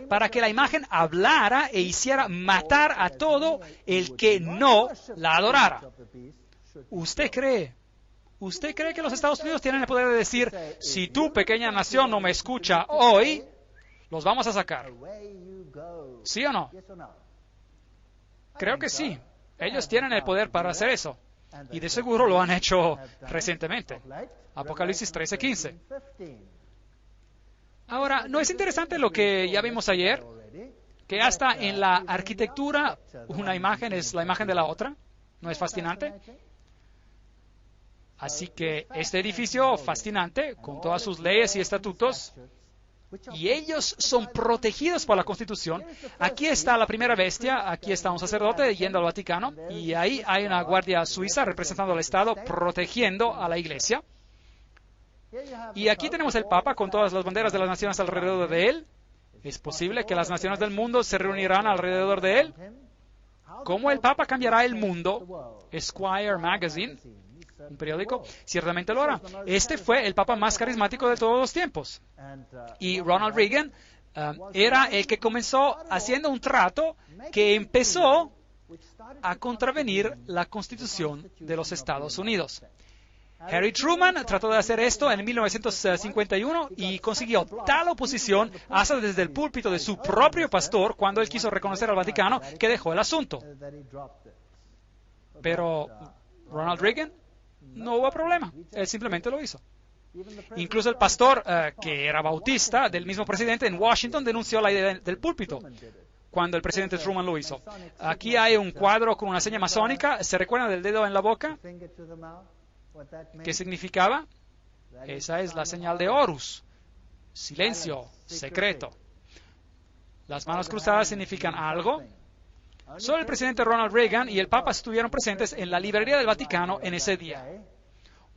para que la imagen hablara e hiciera matar a todo el que no la adorara. ¿Usted cree que los Estados Unidos tienen el poder de decir, si tu pequeña nación no me escucha hoy, los vamos a sacar? ¿Sí o no? Creo que sí. Ellos tienen el poder para hacer eso. Y de seguro lo han hecho recientemente. Apocalipsis 13:15. Ahora, ¿no es interesante lo que ya vimos ayer? Que hasta en la arquitectura una imagen es la imagen de la otra. ¿No es fascinante? Así que este edificio fascinante, con todas sus leyes y estatutos, y ellos son protegidos por la Constitución. Aquí está la primera bestia, aquí está un sacerdote yendo al Vaticano, y ahí hay una guardia suiza representando al Estado, protegiendo a la Iglesia. Y aquí tenemos el Papa con todas las banderas de las naciones alrededor de él. ¿Es posible que las naciones del mundo se reunirán alrededor de él? ¿Cómo el Papa cambiará el mundo? Esquire Magazine, un periódico, ciertamente lo hará. Este fue el Papa más carismático de todos los tiempos. Y Ronald Reagan era el que comenzó haciendo un trato que empezó a contravenir la Constitución de los Estados Unidos. Harry Truman trató de hacer esto en 1951 y consiguió tal oposición hasta desde el púlpito de su propio pastor cuando él quiso reconocer al Vaticano que dejó el asunto. Pero Ronald Reagan no hubo problema, él simplemente lo hizo. Incluso el pastor, que era bautista, del mismo presidente en Washington, denunció la idea del púlpito cuando el presidente Truman lo hizo. Aquí hay un cuadro con una seña masónica. ¿Se recuerdan del dedo en la boca? ¿Qué significaba? Esa es la señal de Horus. Silencio, secreto. Las manos cruzadas significan algo. Solo el presidente Ronald Reagan y el Papa estuvieron presentes en la librería del Vaticano en ese día.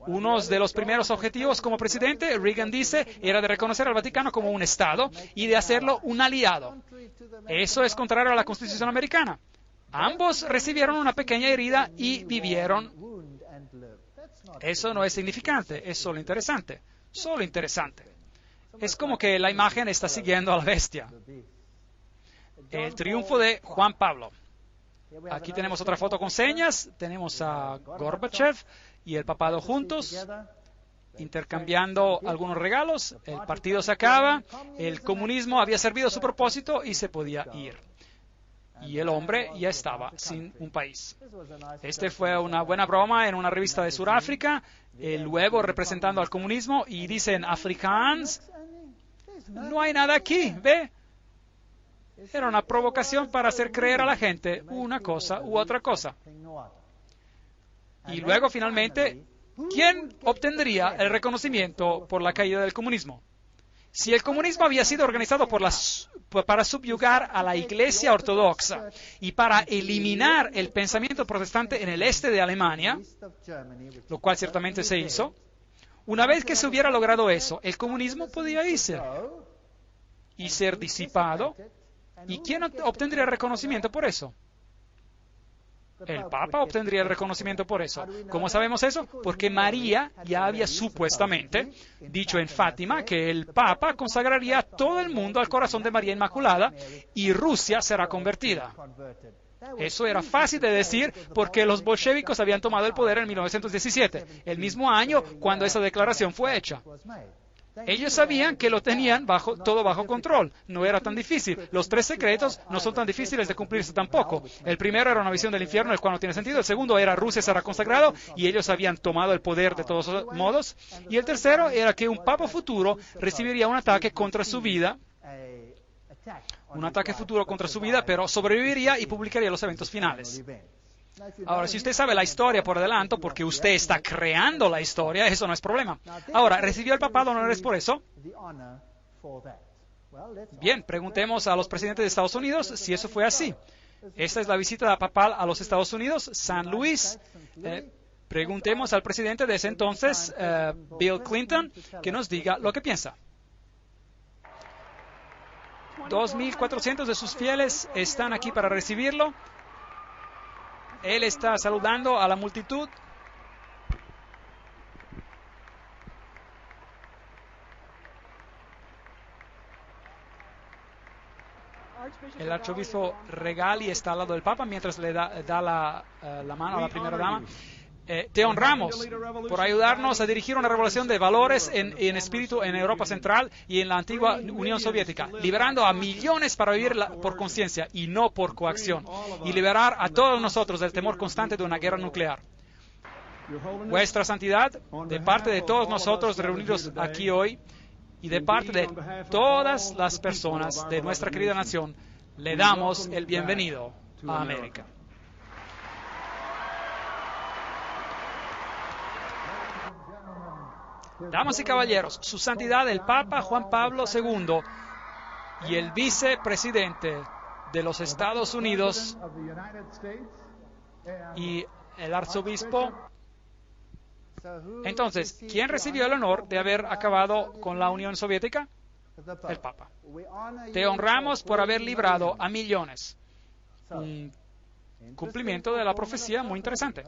Uno de los primeros objetivos como presidente, Reagan dice, era de reconocer al Vaticano como un Estado y de hacerlo un aliado. Eso es contrario a la Constitución americana. Ambos recibieron una pequeña herida y vivieron. Eso no es significante, es solo interesante. Solo interesante. Es como que la imagen está siguiendo a la bestia. El triunfo de Juan Pablo. Aquí tenemos otra foto con señas. Tenemos a Gorbachev y el papado juntos, intercambiando algunos regalos. El partido se acaba, el comunismo había servido su propósito y se podía ir. Y el hombre ya estaba sin un país. Este fue una buena broma en una revista de Sudáfrica, el huevo representando al comunismo, y dicen, Afrikaans, no hay nada aquí, ¿ve? Era una provocación para hacer creer a la gente una cosa u otra cosa. Y luego, finalmente, ¿quién obtendría el reconocimiento por la caída del comunismo? Si el comunismo había sido organizado para subyugar a la Iglesia ortodoxa y para eliminar el pensamiento protestante en el este de Alemania, lo cual ciertamente se hizo, una vez que se hubiera logrado eso, el comunismo podía irse y ser disipado. ¿Y quién obtendría el reconocimiento por eso? El Papa obtendría el reconocimiento por eso. ¿Cómo sabemos eso? Porque María ya había supuestamente dicho en Fátima que el Papa consagraría a todo el mundo al corazón de María Inmaculada y Rusia será convertida. Eso era fácil de decir porque los bolcheviques habían tomado el poder en 1917, el mismo año cuando esa declaración fue hecha. Ellos sabían que lo tenían todo bajo control. No era tan difícil. Los 3 secretos no son tan difíciles de cumplirse tampoco. El primero era una visión del infierno, el cual no tiene sentido. El segundo era Rusia será consagrado y ellos habían tomado el poder de todos modos. Y el tercero era que un papa futuro recibiría un ataque contra su vida. Un ataque futuro contra su vida, pero sobreviviría y publicaría los eventos finales. Ahora, si usted sabe la historia por adelanto, porque usted está creando la historia, eso no es problema. Ahora, ¿recibió el papado honores por eso? Bien, preguntemos a los presidentes de Estados Unidos si eso fue así. Esta es la visita papal a los Estados Unidos, San Luis. Preguntemos al presidente de ese entonces, Bill Clinton, que nos diga lo que piensa. 2.400 de sus fieles están aquí para recibirlo. Él está saludando a la multitud. El arzobispo Regali está al lado del Papa mientras le da la mano a la primera dama. Te honramos por ayudarnos a dirigir una revolución de valores en espíritu en Europa Central y en la antigua Unión Soviética, liberando a millones para vivir por conciencia y no por coacción, y liberar a todos nosotros del temor constante de una guerra nuclear. Vuestra Santidad, de parte de todos nosotros reunidos aquí hoy y de parte de todas las personas de nuestra querida nación, le damos el bienvenido a América. Damas y caballeros, Su Santidad el Papa Juan Pablo II y el vicepresidente de los Estados Unidos y el arzobispo. Entonces, ¿quién recibió el honor de haber acabado con la Unión Soviética? El Papa. Te honramos por haber librado a millones. Un Cumplimiento de la profecía muy interesante.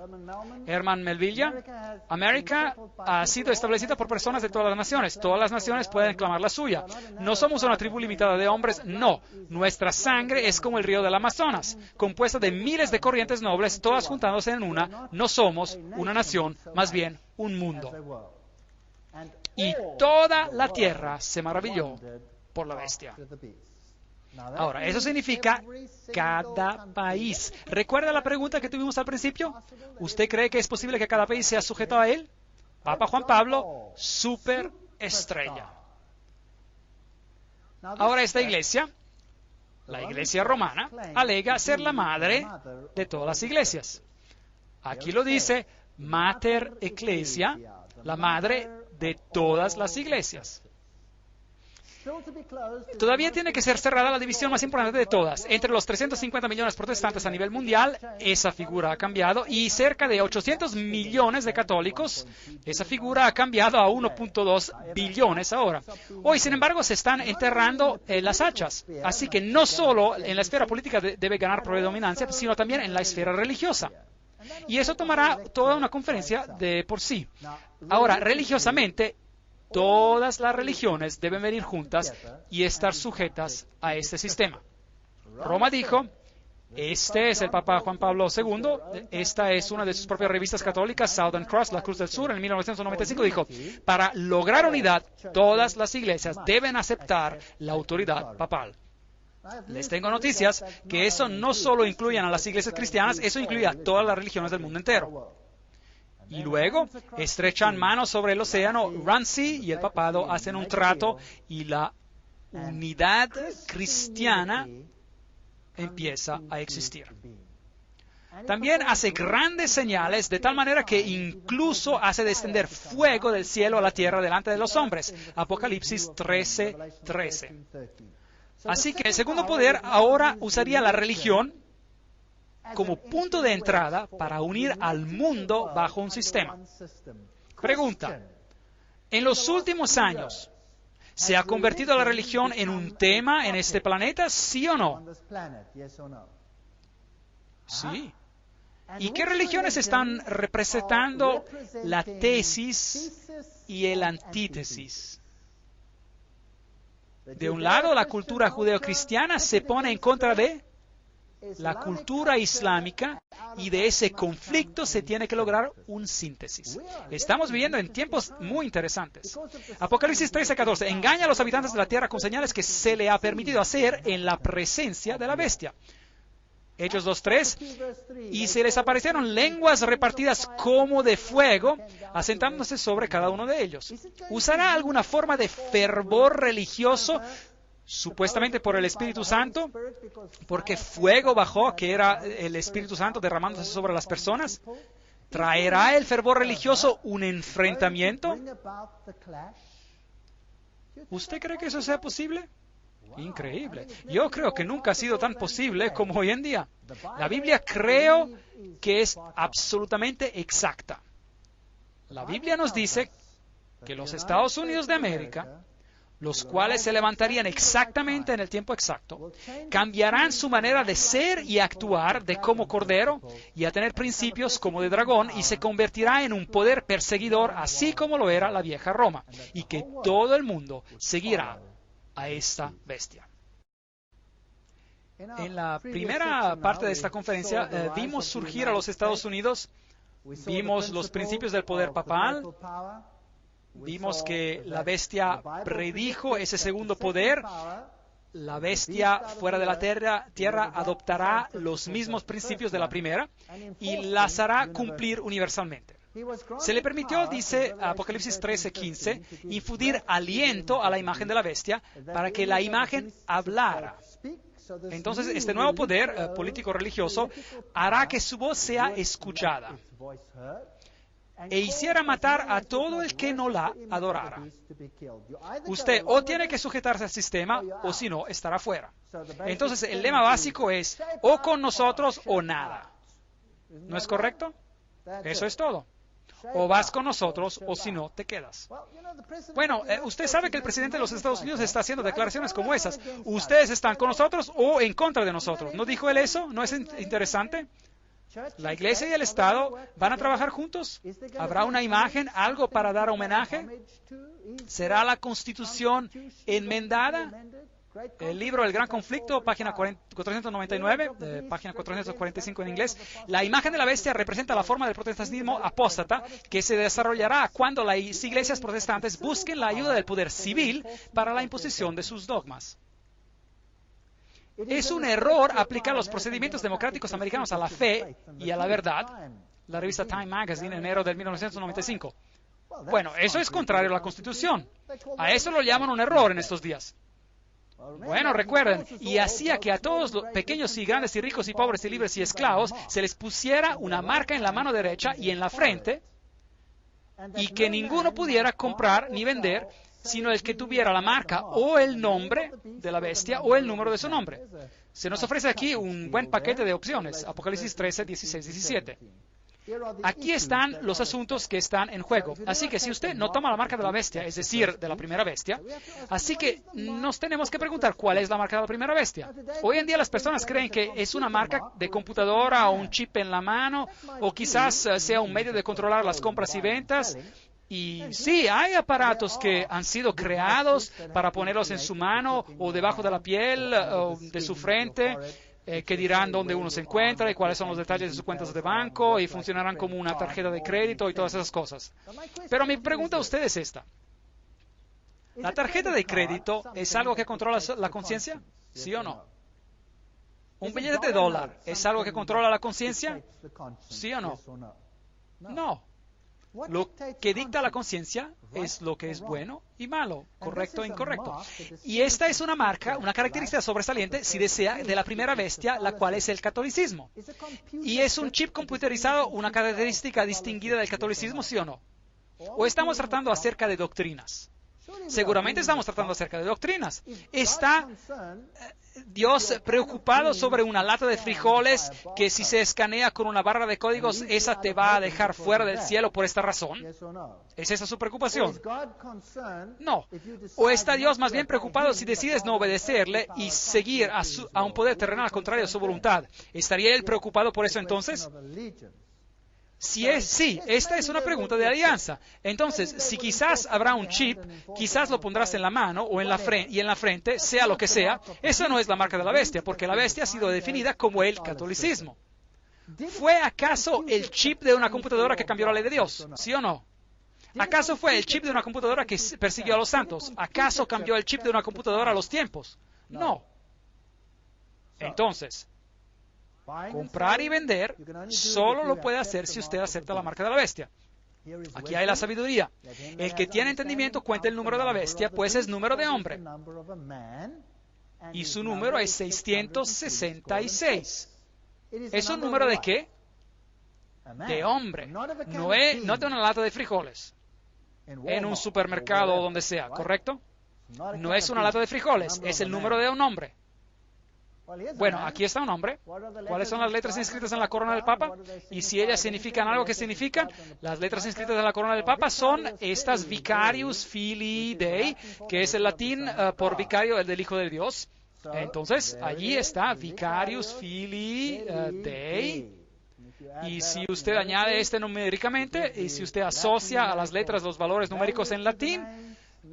Herman Melville, América ha sido establecida por personas de todas las naciones. Todas las naciones pueden clamar la suya. No somos una tribu limitada de hombres, no. Nuestra sangre es como el río del Amazonas, compuesta de miles de corrientes nobles, todas juntándose en una. No somos una nación, más bien un mundo. Y toda la tierra se maravilló por la bestia. Ahora, eso significa cada país. ¿Recuerda la pregunta que tuvimos al principio? ¿Usted cree que es posible que cada país sea sujeto a él? Papa Juan Pablo, superestrella. Ahora esta iglesia, la iglesia romana, alega ser la madre de todas las iglesias. Aquí lo dice, Mater Ecclesia, la madre de todas las iglesias. Todavía tiene que ser cerrada la división más importante de todas. Entre los 350 millones protestantes a nivel mundial, esa figura ha cambiado, y cerca de 800 millones de católicos, esa figura ha cambiado a 1.2 billones ahora. Hoy, sin embargo, se están enterrando las hachas. Así que no solo en la esfera política debe ganar predominancia, sino también en la esfera religiosa. Y eso tomará toda una conferencia de por sí. Ahora, religiosamente, todas las religiones deben venir juntas y estar sujetas a este sistema. Roma dijo, este es el Papa Juan Pablo II, esta es una de sus propias revistas católicas, Southern Cross, la Cruz del Sur, en 1995, dijo, para lograr unidad, todas las iglesias deben aceptar la autoridad papal. Les tengo noticias que eso no solo incluye a las iglesias cristianas, eso incluye a todas las religiones del mundo entero. Y luego estrechan manos sobre el océano, Ramsey y el papado hacen un trato y la unidad cristiana empieza a existir. También hace grandes señales de tal manera que incluso hace descender fuego del cielo a la tierra delante de los hombres. Apocalipsis 13:13. Así que el segundo poder ahora usaría la religión como punto de entrada para unir al mundo bajo un sistema. Pregunta, ¿en los últimos años se ha convertido la religión en un tema en este planeta, sí o no? Sí. ¿Y qué religiones están representando la tesis y el antítesis? De un lado, la cultura judeocristiana se pone en contra de la cultura islámica, y de ese conflicto se tiene que lograr un síntesis. Estamos viviendo en tiempos muy interesantes. Apocalipsis 13:14. Engaña a los habitantes de la tierra con señales que se le ha permitido hacer en la presencia de la bestia. Hechos 2:3. Y se les aparecieron lenguas repartidas como de fuego, asentándose sobre cada uno de ellos. ¿Usará alguna forma de fervor religioso, supuestamente por el Espíritu Santo, porque fuego bajó, que era el Espíritu Santo derramándose sobre las personas? ¿Traerá el fervor religioso un enfrentamiento? ¿Usted cree que eso sea posible? Increíble. Yo creo que nunca ha sido tan posible como hoy en día. La Biblia creo que es absolutamente exacta. La Biblia nos dice que los Estados Unidos de América, los cuales se levantarían exactamente en el tiempo exacto, cambiarán su manera de ser y actuar de como cordero y a tener principios como de dragón, y se convertirá en un poder perseguidor, así como lo era la vieja Roma, y que todo el mundo seguirá a esta bestia. En la primera parte de esta conferencia vimos surgir a los Estados Unidos, vimos los principios del poder papal, vimos que la bestia predijo ese segundo poder. La bestia fuera de la tierra adoptará los mismos principios de la primera y las hará cumplir universalmente. Se le permitió, dice Apocalipsis 13:15, infundir aliento a la imagen de la bestia para que la imagen hablara. Entonces, este nuevo poder político-religioso hará que su voz sea escuchada e hiciera matar a todo el que no la adorara. Usted o tiene que sujetarse al sistema, o si no, estará fuera. Entonces, el lema básico es o con nosotros o nada. ¿No es correcto? Eso es todo. o vas con nosotros, o si no, te quedas. Bueno, usted sabe que el presidente de los Estados Unidos está haciendo declaraciones como esas. Ustedes están con nosotros o en contra de nosotros. ¿No dijo él eso? ¿No es interesante? La iglesia y el Estado van a trabajar juntos. ¿Habrá una imagen, algo para dar homenaje? ¿Será la Constitución enmendada? El libro El Gran Conflicto, página 499, página 445 en inglés. La imagen de la bestia representa la forma del protestantismo apóstata que se desarrollará cuando las iglesias protestantes busquen la ayuda del poder civil para la imposición de sus dogmas. Es un error aplicar los procedimientos democráticos americanos a la fe y a la verdad. La revista Time Magazine, enero de 1995. Bueno, eso es contrario a la Constitución. A eso lo llaman un error en estos días. Bueno, recuerden, y hacía que a todos los pequeños y grandes y ricos y pobres y libres y esclavos se les pusiera una marca en la mano derecha y en la frente, y que ninguno pudiera comprar ni vender, sino el que tuviera la marca o el nombre de la bestia o el número de su nombre. Se nos ofrece aquí un buen paquete de opciones. Apocalipsis 13, 16, 17. Aquí están los asuntos que están en juego. Así que si usted no toma la marca de la bestia, es decir, de la primera bestia, así que nos tenemos que preguntar cuál es la marca de la primera bestia. Hoy en día las personas creen que es una marca de computadora o un chip en la mano, o quizás sea un medio de controlar las compras y ventas. Y sí, hay aparatos que han sido creados para ponerlos en su mano o debajo de la piel o de su frente, que dirán dónde uno se encuentra y cuáles son los detalles de sus cuentas de banco y funcionarán como una tarjeta de crédito y todas esas cosas. Pero mi pregunta a usted es esta. ¿La tarjeta de crédito es algo que controla la conciencia? ¿Sí o no? ¿Un billete de dólar es algo que controla la conciencia? ¿Sí o no? No. Lo que dicta la conciencia es lo que es bueno y malo, correcto e incorrecto. Y esta es una marca, una característica sobresaliente, si desea, de la primera bestia, la cual es el catolicismo. ¿Y es un chip computerizado una característica distinguida del catolicismo, sí o no? ¿O estamos tratando acerca de doctrinas? Seguramente estamos tratando acerca de doctrinas. ¿Está Dios preocupado sobre una lata de frijoles que si se escanea con una barra de códigos, esa te va a dejar fuera del cielo por esta razón? ¿Es esa su preocupación? No. ¿O está Dios más bien preocupado si decides no obedecerle y seguir a un poder terrenal contrario a su voluntad? ¿Estaría Él preocupado por eso entonces? Sí, esta es una pregunta de alianza. Entonces, si quizás habrá un chip, quizás lo pondrás en la mano o en la frente, sea lo que sea, eso no es la marca de la bestia, porque la bestia ha sido definida como el catolicismo. ¿Fue acaso el chip de una computadora que cambió la ley de Dios? ¿Sí o no? ¿Acaso fue el chip de una computadora que persiguió a los santos? ¿Acaso cambió el chip de una computadora a los tiempos? No. Entonces, comprar y vender solo lo puede hacer si usted acepta la marca de la bestia. Aquí hay la sabiduría. El que tiene entendimiento cuenta el número de la bestia, pues es número de hombre. Y su número es 666. ¿Es un número de qué? De hombre. No de una lata de frijoles en un supermercado o donde sea, ¿correcto? No es una lata de frijoles, es el número de un hombre. Bueno, aquí está un hombre. ¿Cuáles son las letras inscritas en la corona del Papa? Y si ellas significan algo, ¿qué significan? Las letras inscritas en la corona del Papa son estas Vicarius Filii Dei, que es el latín por vicario, el del Hijo de Dios. Entonces, allí está Vicarius Filii Dei. Y si usted añade este numéricamente, y si usted asocia a las letras los valores numéricos en latín,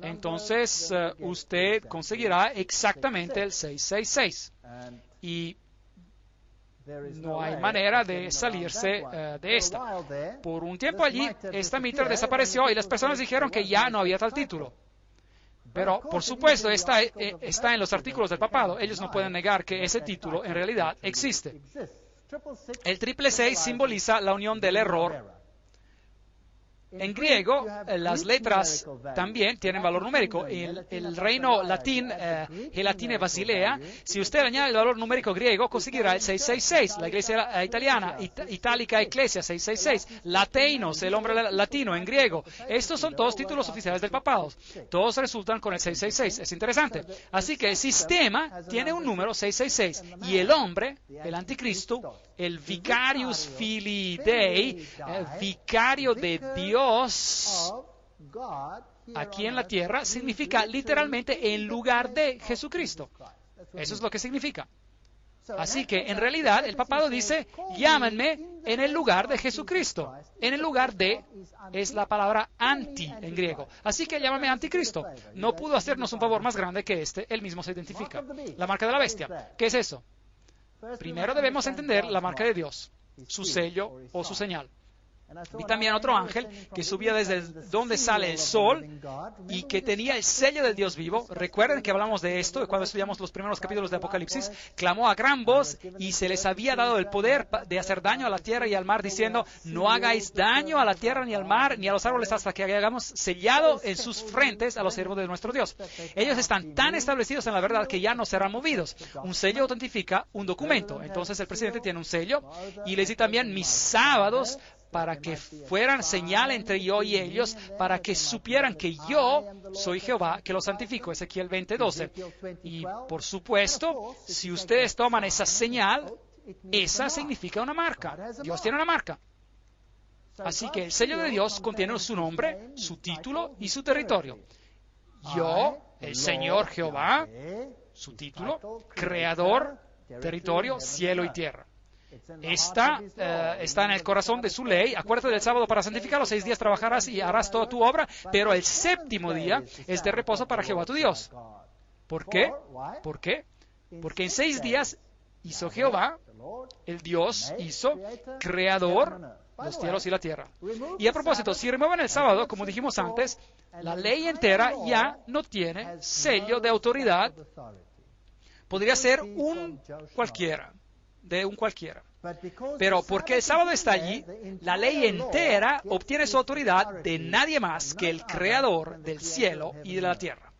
entonces usted conseguirá exactamente el 666. Y no hay manera de salirse de esta. Por un tiempo allí, esta mitra desapareció y las personas dijeron que ya no había tal título. Pero, por supuesto, está en los artículos del papado. Ellos no pueden negar que ese título en realidad existe. El 666 simboliza la unión del error. En griego, las letras también tienen valor numérico. El reino latín, Gelatine Basilea, si usted añade el valor numérico griego, conseguirá el 666. La iglesia italiana, Itálica Ecclesia 666. Lateinos, el hombre latino en griego. Estos son todos títulos oficiales del papado. Todos resultan con el 666. Es interesante. Así que el sistema tiene un número 666. Y el hombre, el anticristo, el vicarius filii Dei, el vicario de Dios, aquí en la tierra, significa literalmente en lugar de Jesucristo. Eso es lo que significa. Así que, en realidad, el papado dice, llámenme en el lugar de Jesucristo. En el lugar de es la palabra anti en griego. Así que llámame anticristo. No pudo hacernos un favor más grande que este. Él mismo se identifica. La marca de la bestia. ¿Qué es eso? Primero debemos entender la marca de Dios, su sello o su señal. Vi también otro ángel que subía desde donde sale el sol y que tenía el sello del Dios vivo. Recuerden que hablamos de esto cuando estudiamos los primeros capítulos de Apocalipsis. Clamó a gran voz y se les había dado el poder de hacer daño a la tierra y al mar, diciendo, no hagáis daño a la tierra ni al mar ni a los árboles hasta que hayamos sellado en sus frentes a los siervos de nuestro Dios. Ellos están tan establecidos en la verdad que ya no serán movidos. Un sello autentifica un documento. Entonces el presidente tiene un sello y les di también mis sábados para que fueran señal entre yo y ellos, para que supieran que yo soy Jehová, que los santifico. Ezequiel 20:12. Y, por supuesto, si ustedes toman esa señal, esa significa una marca. Dios tiene una marca. Así que el sello de Dios contiene su nombre, su título y su territorio. Yo, el Señor Jehová, su título, creador, territorio, cielo y tierra. Está en el corazón de su ley. Acuérdate del sábado para santificarlo. 6 días trabajarás y harás toda tu obra, pero el séptimo día es de reposo para Jehová tu Dios. ¿Por qué? ¿Por qué? Porque en 6 días hizo Jehová, el Dios hizo, creador, los cielos y la tierra. Y a propósito, si remueven el sábado, como dijimos antes, la ley entera ya no tiene sello de autoridad. Podría ser un cualquiera. De un cualquiera. Pero porque el sábado está allí, la ley entera obtiene su autoridad de nadie más que el creador del cielo y de la tierra.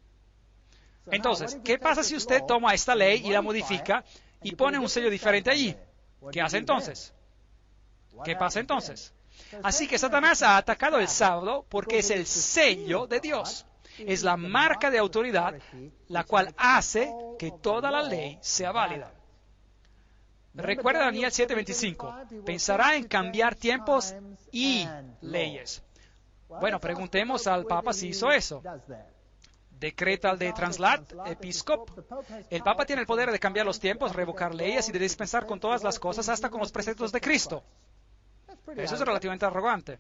Entonces, ¿qué pasa si usted toma esta ley y la modifica y pone un sello diferente allí? ¿Qué hace entonces? ¿Qué pasa entonces? Así que Satanás ha atacado el sábado porque es el sello de Dios. Es la marca de autoridad la cual hace que toda la ley sea válida. Recuerda Daniel 7:25. Pensará en cambiar tiempos y leyes. Bueno, preguntemos al Papa si hizo eso. Decreta el de Translat Episcop. El Papa tiene el poder de cambiar los tiempos, revocar leyes y de dispensar con todas las cosas, hasta con los preceptos de Cristo. Eso es relativamente arrogante.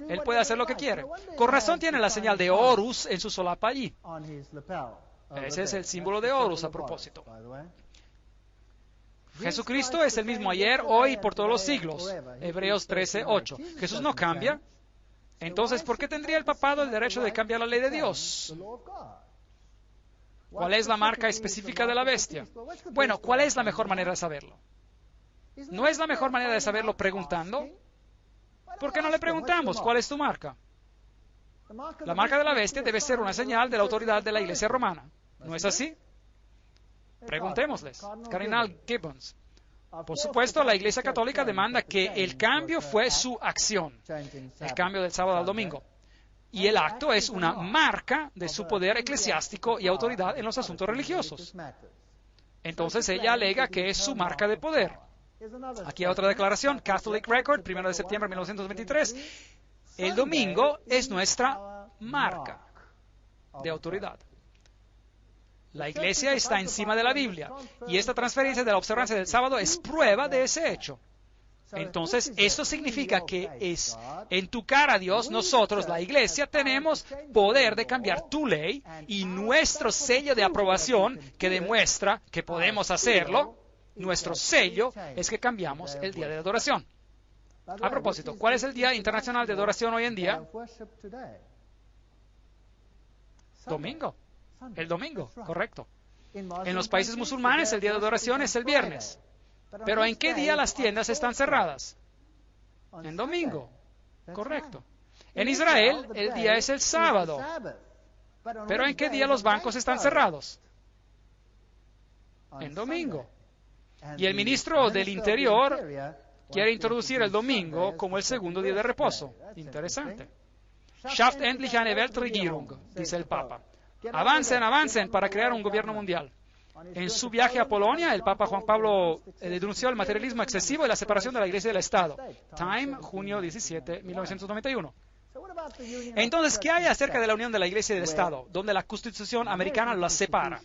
Él puede hacer lo que quiere. Con razón tiene la señal de Horus en su solapa allí. Ese es el símbolo de Horus a propósito. Jesucristo es el mismo ayer, hoy y por todos los siglos. Hebreos 13:8. Jesús no cambia. Entonces, ¿por qué tendría el papado el derecho de cambiar la ley de Dios? ¿Cuál es la marca específica de la bestia? Bueno, ¿cuál es la mejor manera de saberlo? ¿No es la mejor manera de saberlo preguntando? ¿Por qué no le preguntamos cuál es tu marca? La marca de la bestia debe ser una señal de la autoridad de la Iglesia romana. ¿No es así? Preguntémosles. Cardenal Gibbons. Por supuesto, la Iglesia Católica demanda que el cambio fue su acción, el cambio del sábado al domingo. Y el acto es una marca de su poder eclesiástico y autoridad en los asuntos religiosos. Entonces ella alega que es su marca de poder. Aquí hay otra declaración, Catholic Record, 1 de septiembre de 1923. El domingo es nuestra marca de autoridad. La Iglesia está encima de la Biblia y esta transferencia de la observancia del sábado es prueba de ese hecho. Entonces, esto significa que es en tu cara, Dios, nosotros, la Iglesia, tenemos poder de cambiar tu ley y nuestro sello de aprobación que demuestra que podemos hacerlo, nuestro sello es que cambiamos el día de adoración. A propósito, ¿cuál es el Día Internacional de Adoración hoy en día? Domingo. El domingo, correcto. En los países musulmanes el día de adoración es el viernes. Pero ¿en qué día las tiendas están cerradas? En domingo, correcto. En Israel el día es el sábado. Pero ¿en qué día los bancos están cerrados? En domingo. Y el ministro del Interior quiere introducir el domingo como el segundo día de reposo. Interesante. Schafft endlich eine Weltregierung, dice el Papa. Avancen para crear un gobierno mundial. En su viaje a Polonia, el Papa Juan Pablo denunció el materialismo excesivo y la separación de la Iglesia y del Estado. Time, junio 17, 1991. Entonces, ¿qué hay acerca de la unión de la Iglesia y del Estado, donde la Constitución americana las separa?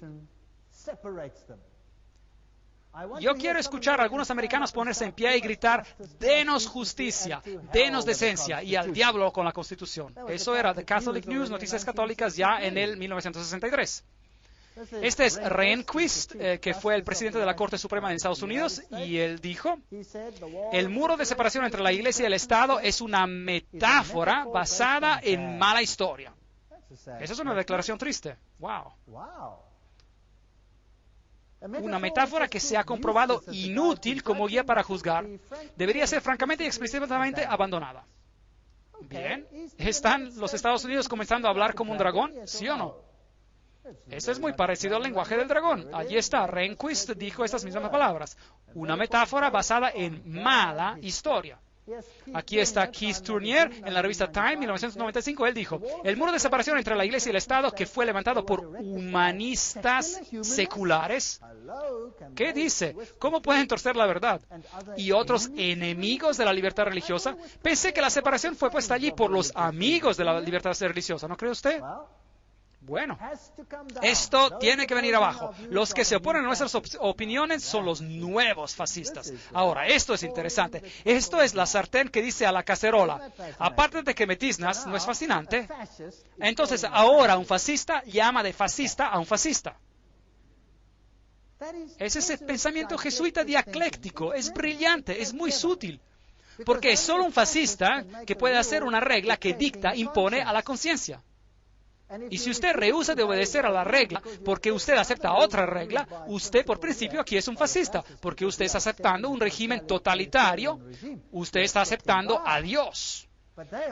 Yo quiero escuchar a algunos americanos ponerse en pie y gritar: denos justicia, denos decencia, y al diablo con la Constitución. Eso era The Catholic News, Noticias Católicas, ya en el 1963. Este es Rehnquist, que fue el presidente de la Corte Suprema de Estados Unidos, y él dijo: el muro de separación entre la Iglesia y el Estado es una metáfora basada en mala historia. Esa es una declaración triste. ¡Wow! Una metáfora que se ha comprobado inútil como guía para juzgar. Debería ser francamente y explícitamente abandonada. Bien, ¿están los Estados Unidos comenzando a hablar como un dragón? ¿Sí o no? Eso es muy parecido al lenguaje del dragón. Allí está, Rehnquist dijo estas mismas palabras. Una metáfora basada en mala historia. Aquí está Keith Tournier en la revista Time, 1995. Él dijo: el muro de separación entre la Iglesia y el Estado, que fue levantado por humanistas seculares. ¿Qué dice? ¿Cómo pueden torcer la verdad? Y otros enemigos de la libertad religiosa. Pensé que la separación fue puesta allí por los amigos de la libertad religiosa. ¿No cree usted? Bueno, esto tiene que venir abajo. Los que se oponen a nuestras opiniones son los nuevos fascistas. Ahora, esto es interesante. Esto es la sartén que dice a la cacerola: aparte de que me tiznas, ¿no es fascinante? Entonces, ahora un fascista llama de fascista a un fascista. Es ese pensamiento jesuita dialéctico. Es brillante, es muy sutil. Porque es solo un fascista que puede hacer una regla que dicta, impone a la conciencia. Y si usted rehúsa de obedecer a la regla porque usted acepta otra regla, usted por principio aquí es un fascista, porque usted está aceptando un régimen totalitario, usted está aceptando a Dios.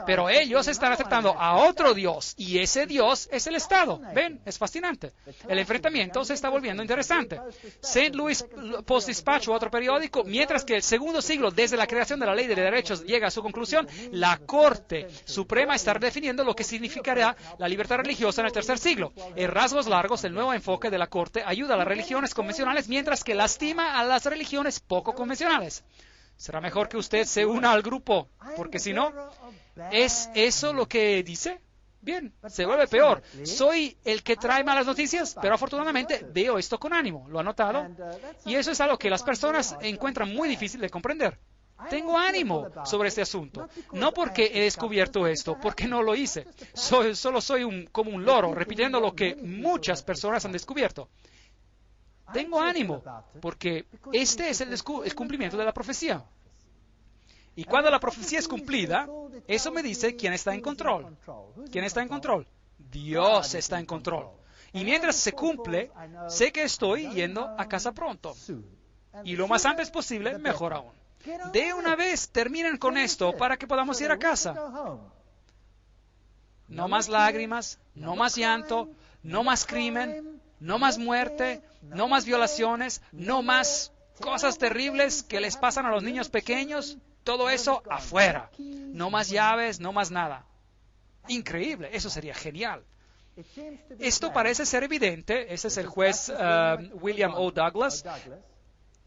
Pero ellos están aceptando a otro Dios, y ese Dios es el Estado. ¿Ven? Es fascinante. El enfrentamiento se está volviendo interesante. St. Louis Post-Dispatch, otro periódico: mientras que el segundo siglo desde la creación de la Ley de Derechos llega a su conclusión, la Corte Suprema está definiendo lo que significará la libertad religiosa en el tercer siglo. En rasgos largos, el nuevo enfoque de la Corte ayuda a las religiones convencionales, mientras que lastima a las religiones poco convencionales. Será mejor que usted se una al grupo, porque si no, ¿es eso lo que dice? Bien, se vuelve peor. Soy el que trae malas noticias, pero afortunadamente veo esto con ánimo. ¿Lo ha notado? Y eso es algo que las personas encuentran muy difícil de comprender. Tengo ánimo sobre este asunto. No porque he descubierto esto, porque no lo hice. Solo soy como un loro, repitiendo lo que muchas personas han descubierto. Tengo ánimo, porque este es el cumplimiento de la profecía. Y cuando la profecía es cumplida, eso me dice quién está en control. ¿Quién está en control? Dios está en control. Y mientras se cumple, sé que estoy yendo a casa pronto. Y lo más antes posible, mejor aún. De una vez terminen con esto para que podamos ir a casa. No más lágrimas, no más llanto, no más crimen, no más muerte, no más violaciones, no más cosas terribles que les pasan a los niños pequeños. Todo eso afuera. No más llaves, no más nada. Increíble, eso sería genial. Esto parece ser evidente. Ese es el juez William O. Douglas.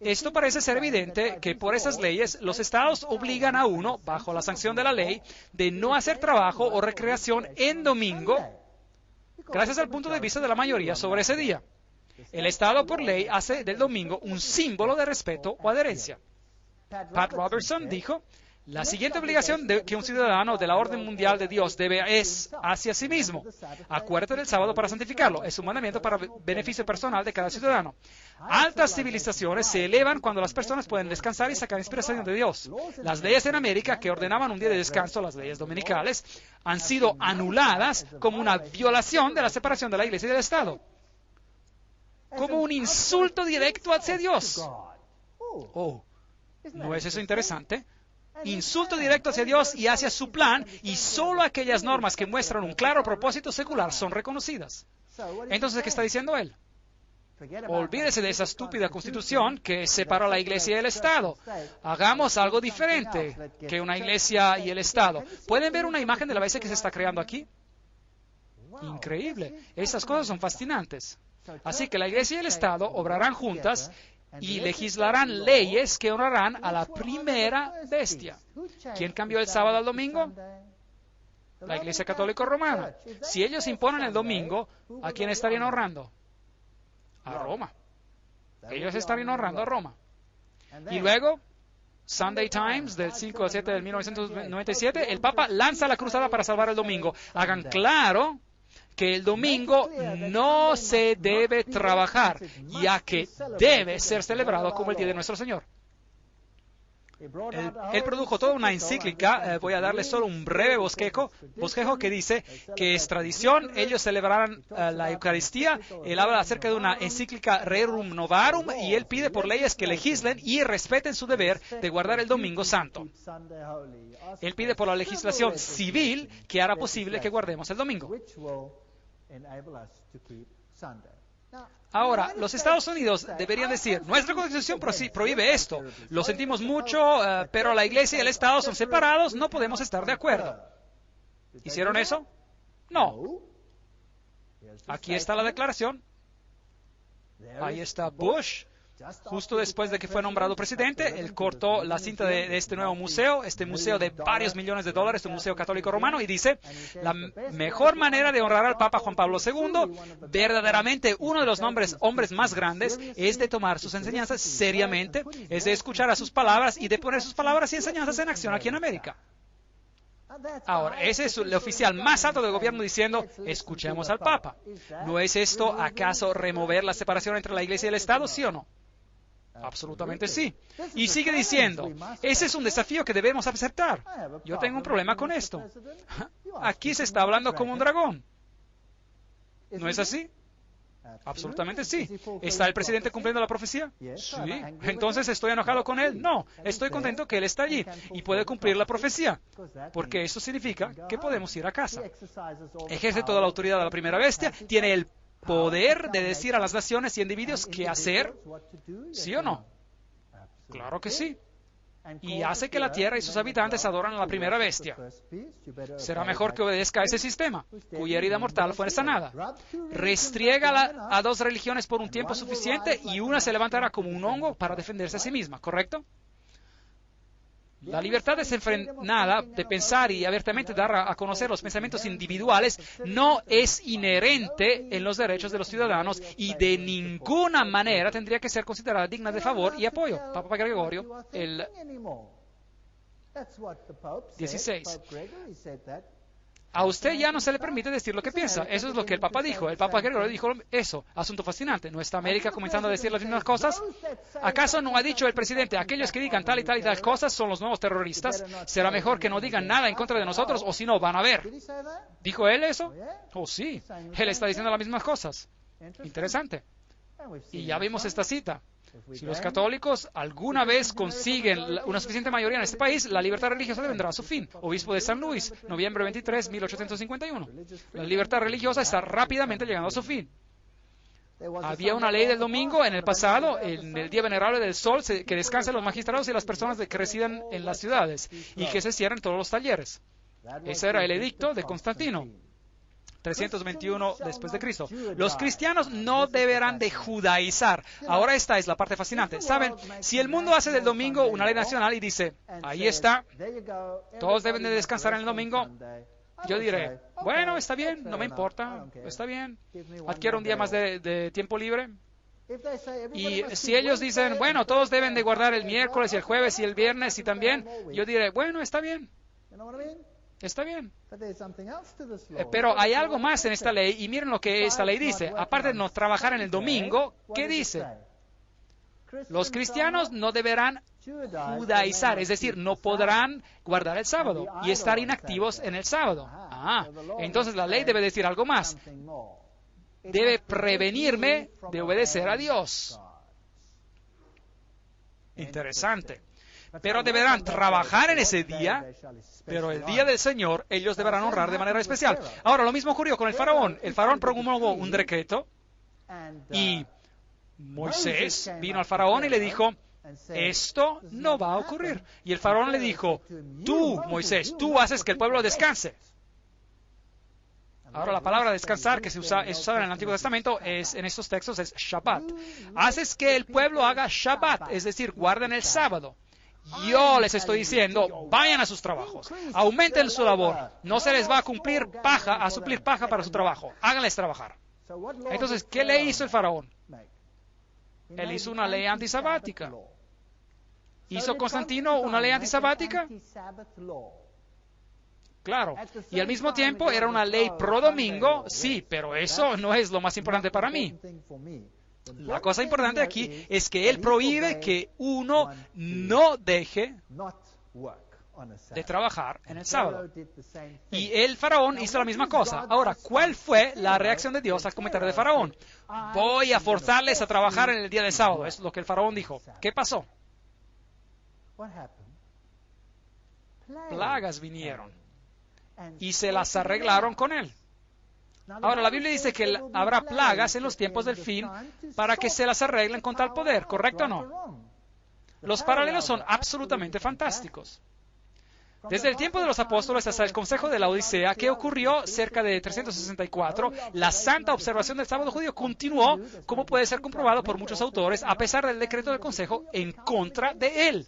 Esto parece ser evidente que por esas leyes los estados obligan a uno, bajo la sanción de la ley, de no hacer trabajo o recreación en domingo, gracias al punto de vista de la mayoría sobre ese día. El estado por ley hace del domingo un símbolo de respeto o adherencia. Pat Robertson dijo: la siguiente obligación que un ciudadano de la orden mundial de Dios debe es hacia sí mismo. Acuérdate del sábado para santificarlo. Es un mandamiento para beneficio personal de cada ciudadano. Altas civilizaciones se elevan cuando las personas pueden descansar y sacar inspiración de Dios. Las leyes en América que ordenaban un día de descanso, las leyes dominicales, han sido anuladas como una violación de la separación de la Iglesia y del Estado. Como un insulto directo hacia Dios. Oh, ¿no es eso interesante? Insulto directo hacia Dios y hacia su plan, y solo aquellas normas que muestran un claro propósito secular son reconocidas. Entonces, ¿qué está diciendo él? Olvídese de esa estúpida constitución que separa la Iglesia y el Estado. Hagamos algo diferente que una Iglesia y el Estado. ¿Pueden ver una imagen de la bestia que se está creando aquí? Increíble. Estas cosas son fascinantes. Así que la iglesia y el Estado obrarán juntas y legislarán leyes que honrarán a la primera bestia. ¿Quién cambió el sábado al domingo? La Iglesia Católica Romana. Si ellos imponen el domingo, ¿a quién estarían honrando? A Roma. Ellos estarían honrando a Roma. Y luego, Sunday Times, del 5 al 7 de 1997, el Papa lanza la cruzada para salvar el domingo. Hagan claro que el domingo no se debe trabajar, ya que debe ser celebrado como el día de nuestro Señor. Él produjo toda una encíclica, voy a darle solo un breve bosquejo que dice que es tradición, ellos celebrarán la Eucaristía. Él habla acerca de una encíclica Rerum Novarum y él pide por leyes que legislen y respeten su deber de guardar el domingo santo. Él pide por la legislación civil que hará posible que guardemos el domingo. Ahora, los Estados Unidos deberían decir, nuestra Constitución prohíbe esto, lo sentimos mucho, pero la Iglesia y el Estado son separados, no podemos estar de acuerdo. ¿Hicieron eso? No. Aquí está la declaración. Ahí está Bush. Justo después de que fue nombrado presidente, él cortó la cinta de este nuevo museo, este museo de varios millones de dólares, un museo católico romano, y dice, la mejor manera de honrar al Papa Juan Pablo II, verdaderamente uno de los hombres más grandes, es de tomar sus enseñanzas seriamente, es de escuchar a sus palabras y de poner sus palabras y enseñanzas en acción aquí en América. Ahora, ese es el oficial más alto del gobierno diciendo, escuchemos al Papa. ¿No es esto acaso remover la separación entre la Iglesia y el Estado, sí o no? Absolutamente sí. Y sigue diciendo, ese es un desafío que debemos aceptar. Yo tengo un problema con esto. Aquí se está hablando como un dragón. ¿No es así? Absolutamente sí. ¿Está el presidente cumpliendo la profecía? Sí. ¿Entonces estoy enojado con él? No. Estoy contento que él está allí y puede cumplir la profecía. Porque eso significa que podemos ir a casa. Ejerce toda la autoridad de la primera bestia. Tiene el poder de decir a las naciones y individuos qué hacer, ¿sí o no? Claro que sí. Y hace que la tierra y sus habitantes adoran a la primera bestia. Será mejor que obedezca a ese sistema, cuya herida mortal fue sanada. Restriega a dos religiones por un tiempo suficiente y una se levantará como un hongo para defenderse a sí misma, ¿correcto? La libertad desenfrenada de pensar y abiertamente dar a conocer los pensamientos individuales no es inherente en los derechos de los ciudadanos y de ninguna manera tendría que ser considerada digna de favor y apoyo. Papa Gregorio, el 16. A usted ya no se le permite decir lo que piensa. Eso es lo que el Papa dijo. El Papa Gregorio dijo eso. Asunto fascinante. ¿No está América comenzando a decir las mismas cosas? ¿Acaso no ha dicho el presidente, aquellos que digan tal y tal y tal cosas son los nuevos terroristas? Será mejor que no digan nada en contra de nosotros o si no, van a ver. ¿Dijo él eso? Oh, sí. Él está diciendo las mismas cosas. Interesante. Y ya vimos esta cita. Si los católicos alguna vez consiguen una suficiente mayoría en este país, la libertad religiosa vendrá a su fin. Obispo de San Luis, noviembre 23, 1851. La libertad religiosa está rápidamente llegando a su fin. Había una ley del domingo en el pasado, en el día venerable del sol, que descansen los magistrados y las personas que residen en las ciudades y que se cierren todos los talleres. Ese era el edicto de Constantino. 321 después de Cristo. Los cristianos no deberán de judaizar. Ahora esta es la parte fascinante. ¿Saben? Si el mundo hace del domingo una ley nacional y dice, ahí está, todos deben de descansar en el domingo, yo diré, bueno, está bien, no me importa, está bien, adquiero un día más de tiempo libre. Y si ellos dicen, bueno, todos deben de guardar el miércoles y el jueves y el viernes y también, yo diré, bueno, está bien. Está bien. Pero hay algo más en esta ley, y miren lo que esta ley dice. Aparte de no trabajar en el domingo, ¿qué dice? Los cristianos no deberán judaizar, es decir, no podrán guardar el sábado y estar inactivos en el sábado. Entonces la ley debe decir algo más. Debe prevenirme de obedecer a Dios. Interesante. Pero deberán trabajar en ese día, pero el día del Señor ellos deberán honrar de manera especial. Ahora, lo mismo ocurrió con el faraón. El faraón promulgó un decreto y Moisés vino al faraón y le dijo, esto no va a ocurrir. Y el faraón le dijo, tú, Moisés, tú haces que el pueblo descanse. Ahora, la palabra descansar que es usada en el Antiguo Testamento en estos textos es Shabbat. Haces que el pueblo haga Shabbat, es decir, guarden el sábado. Yo les estoy diciendo, vayan a sus trabajos, aumenten su labor, no se les va a suplir paja para su trabajo, háganles trabajar. Entonces, ¿qué le hizo el faraón? Él hizo una ley antisabática. ¿Hizo Constantino una ley antisabática? Claro. Y al mismo tiempo era una ley pro domingo, sí, pero eso no es lo más importante para mí. La cosa importante aquí es que él prohíbe que uno no deje de trabajar en el sábado. Y el faraón hizo la misma cosa. Ahora, ¿cuál fue la reacción de Dios al comentario de faraón? Voy a forzarles a trabajar en el día de sábado. Es lo que el faraón dijo. ¿Qué pasó? Plagas vinieron y se las arreglaron con él. Ahora, la Biblia dice que habrá plagas en los tiempos del fin para que se las arreglen con tal poder, ¿correcto o no? Los paralelos son absolutamente fantásticos. Desde el tiempo de los apóstoles hasta el Consejo de la Odisea, que ocurrió cerca de 364, la santa observación del sábado judío continuó, como puede ser comprobado por muchos autores, a pesar del decreto del Consejo en contra de él.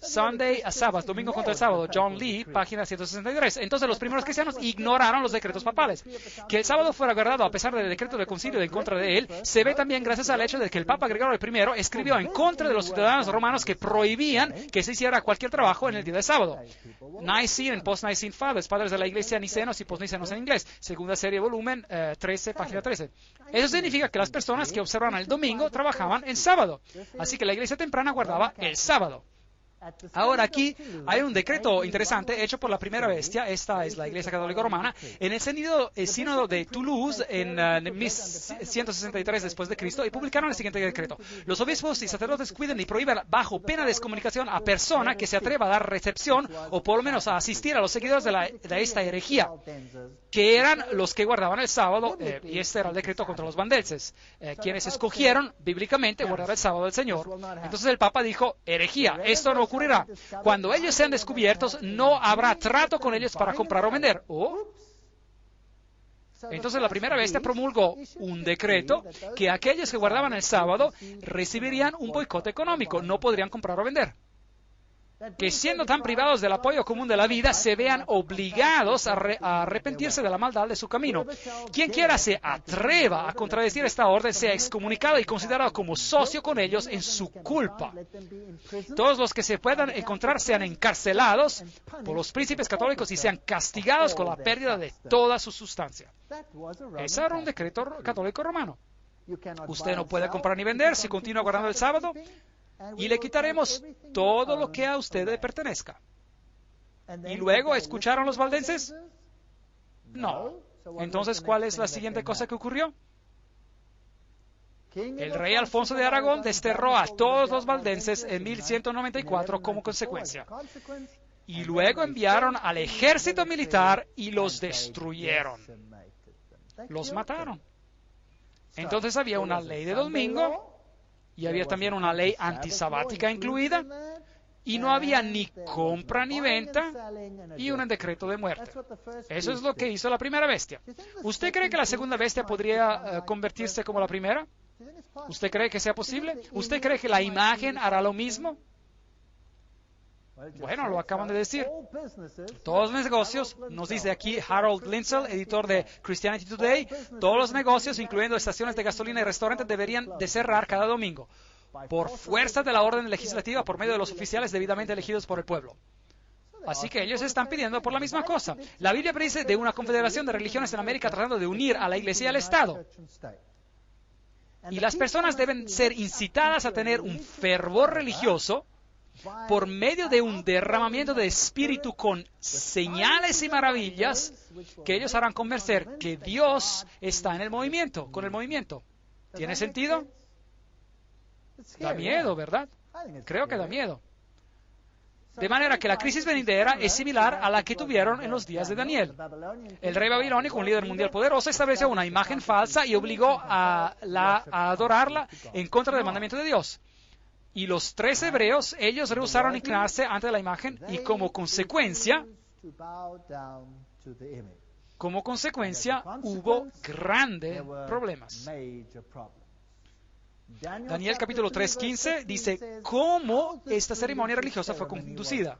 Sunday a Sabbath, domingo contra el sábado, John Lee, página 163. Entonces los primeros cristianos ignoraron los decretos papales. Que el sábado fuera guardado a pesar del decreto del concilio en contra de él, se ve también gracias al hecho de que el Papa Gregorio I escribió en contra de los ciudadanos romanos que prohibían que se hiciera cualquier trabajo en el día de sábado. Nicene and Post-Nicene Fathers, padres de la iglesia nicenos y post-nicenos en inglés, segunda serie, volumen 13, página 13. Eso significa que las personas que observan el domingo trabajaban el sábado. Así que la iglesia temprana guardaba el sábado. Ahora aquí hay un decreto interesante hecho por la primera bestia, esta es la Iglesia Católica Romana, en el sínodo de Toulouse en 1163 después de Cristo, y publicaron el siguiente decreto. Los obispos y sacerdotes cuiden y prohíben bajo pena de excomunicación a persona que se atreva a dar recepción o por lo menos a asistir a los seguidores de esta herejía, que eran los que guardaban el sábado, y este era el decreto contra los valdenses, quienes escogieron bíblicamente guardar el sábado del Señor. Entonces el Papa dijo, herejía, esto no ocurrirá. Cuando ellos sean descubiertos, no habrá trato con ellos para comprar o vender. Entonces la primera bestia promulgó un decreto que aquellos que guardaban el sábado recibirían un boicot económico, no podrían comprar o vender. Que siendo tan privados del apoyo común de la vida, se vean obligados a arrepentirse de la maldad de su camino. Quien quiera se atreva a contradecir esta orden sea excomunicado y considerado como socio con ellos en su culpa. Todos los que se puedan encontrar sean encarcelados por los príncipes católicos y sean castigados con la pérdida de toda su sustancia. Ese era un decreto católico romano. Usted no puede comprar ni vender si continúa guardando el sábado, y le quitaremos todo lo que a usted le pertenezca. ¿Y luego escucharon los valdenses? No. Entonces, ¿cuál es la siguiente cosa que ocurrió? El rey Alfonso de Aragón desterró a todos los valdenses en 1194 como consecuencia. Y luego enviaron al ejército militar y los destruyeron. Los mataron. Entonces había una ley de domingo, y había también una ley antisabática incluida, y no había ni compra ni venta, y un decreto de muerte. Eso es lo que hizo la primera bestia. ¿Usted cree que la segunda bestia podría convertirse como la primera? ¿Usted cree que sea posible? ¿Usted cree que la imagen hará lo mismo? Bueno, lo acaban de decir. Todos los negocios, nos dice aquí Harold Lindsell, editor de Christianity Today, todos los negocios, incluyendo estaciones de gasolina y restaurantes, deberían de cerrar cada domingo, por fuerza de la orden legislativa por medio de los oficiales debidamente elegidos por el pueblo. Así que ellos están pidiendo por la misma cosa. La Biblia dice de una confederación de religiones en América tratando de unir a la Iglesia y al Estado. Y las personas deben ser incitadas a tener un fervor religioso por medio de un derramamiento de espíritu con señales y maravillas que ellos harán convencer que Dios está en el movimiento, con el movimiento. ¿Tiene sentido? Da miedo, ¿verdad? Creo que da miedo. De manera que la crisis venidera es similar a la que tuvieron en los días de Daniel. El rey babilónico, un líder mundial poderoso, estableció una imagen falsa y obligó a adorarla en contra del mandamiento de Dios. Y los 3 hebreos, ellos rehusaron inclinarse ante la imagen y como consecuencia Como consecuencia, hubo grandes problemas. Daniel capítulo 3:15 dice cómo esta ceremonia religiosa fue conducida.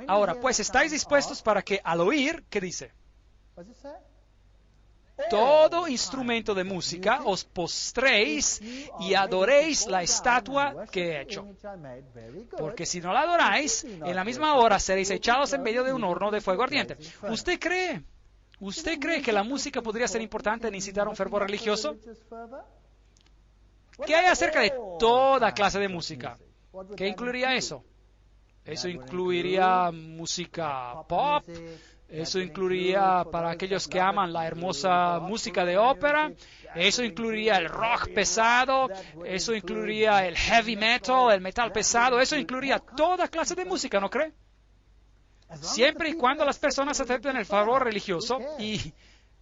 Ahora, pues, ¿estáis dispuestos para que al oír, qué dice? Todo instrumento de música os postréis y adoréis la estatua que he hecho? Porque si no la adoráis, en la misma hora seréis echados en medio de un horno de fuego ardiente. ¿Usted cree que la música podría ser importante en incitar un fervor religioso? ¿Qué hay acerca de toda clase de música? ¿Qué incluiría eso? Eso incluiría música pop. Eso incluiría, para aquellos que aman la hermosa música de ópera, eso incluiría el rock pesado, eso incluiría el heavy metal, el metal pesado, eso incluiría toda clase de música, ¿no cree? Siempre y cuando las personas acepten el favor religioso, y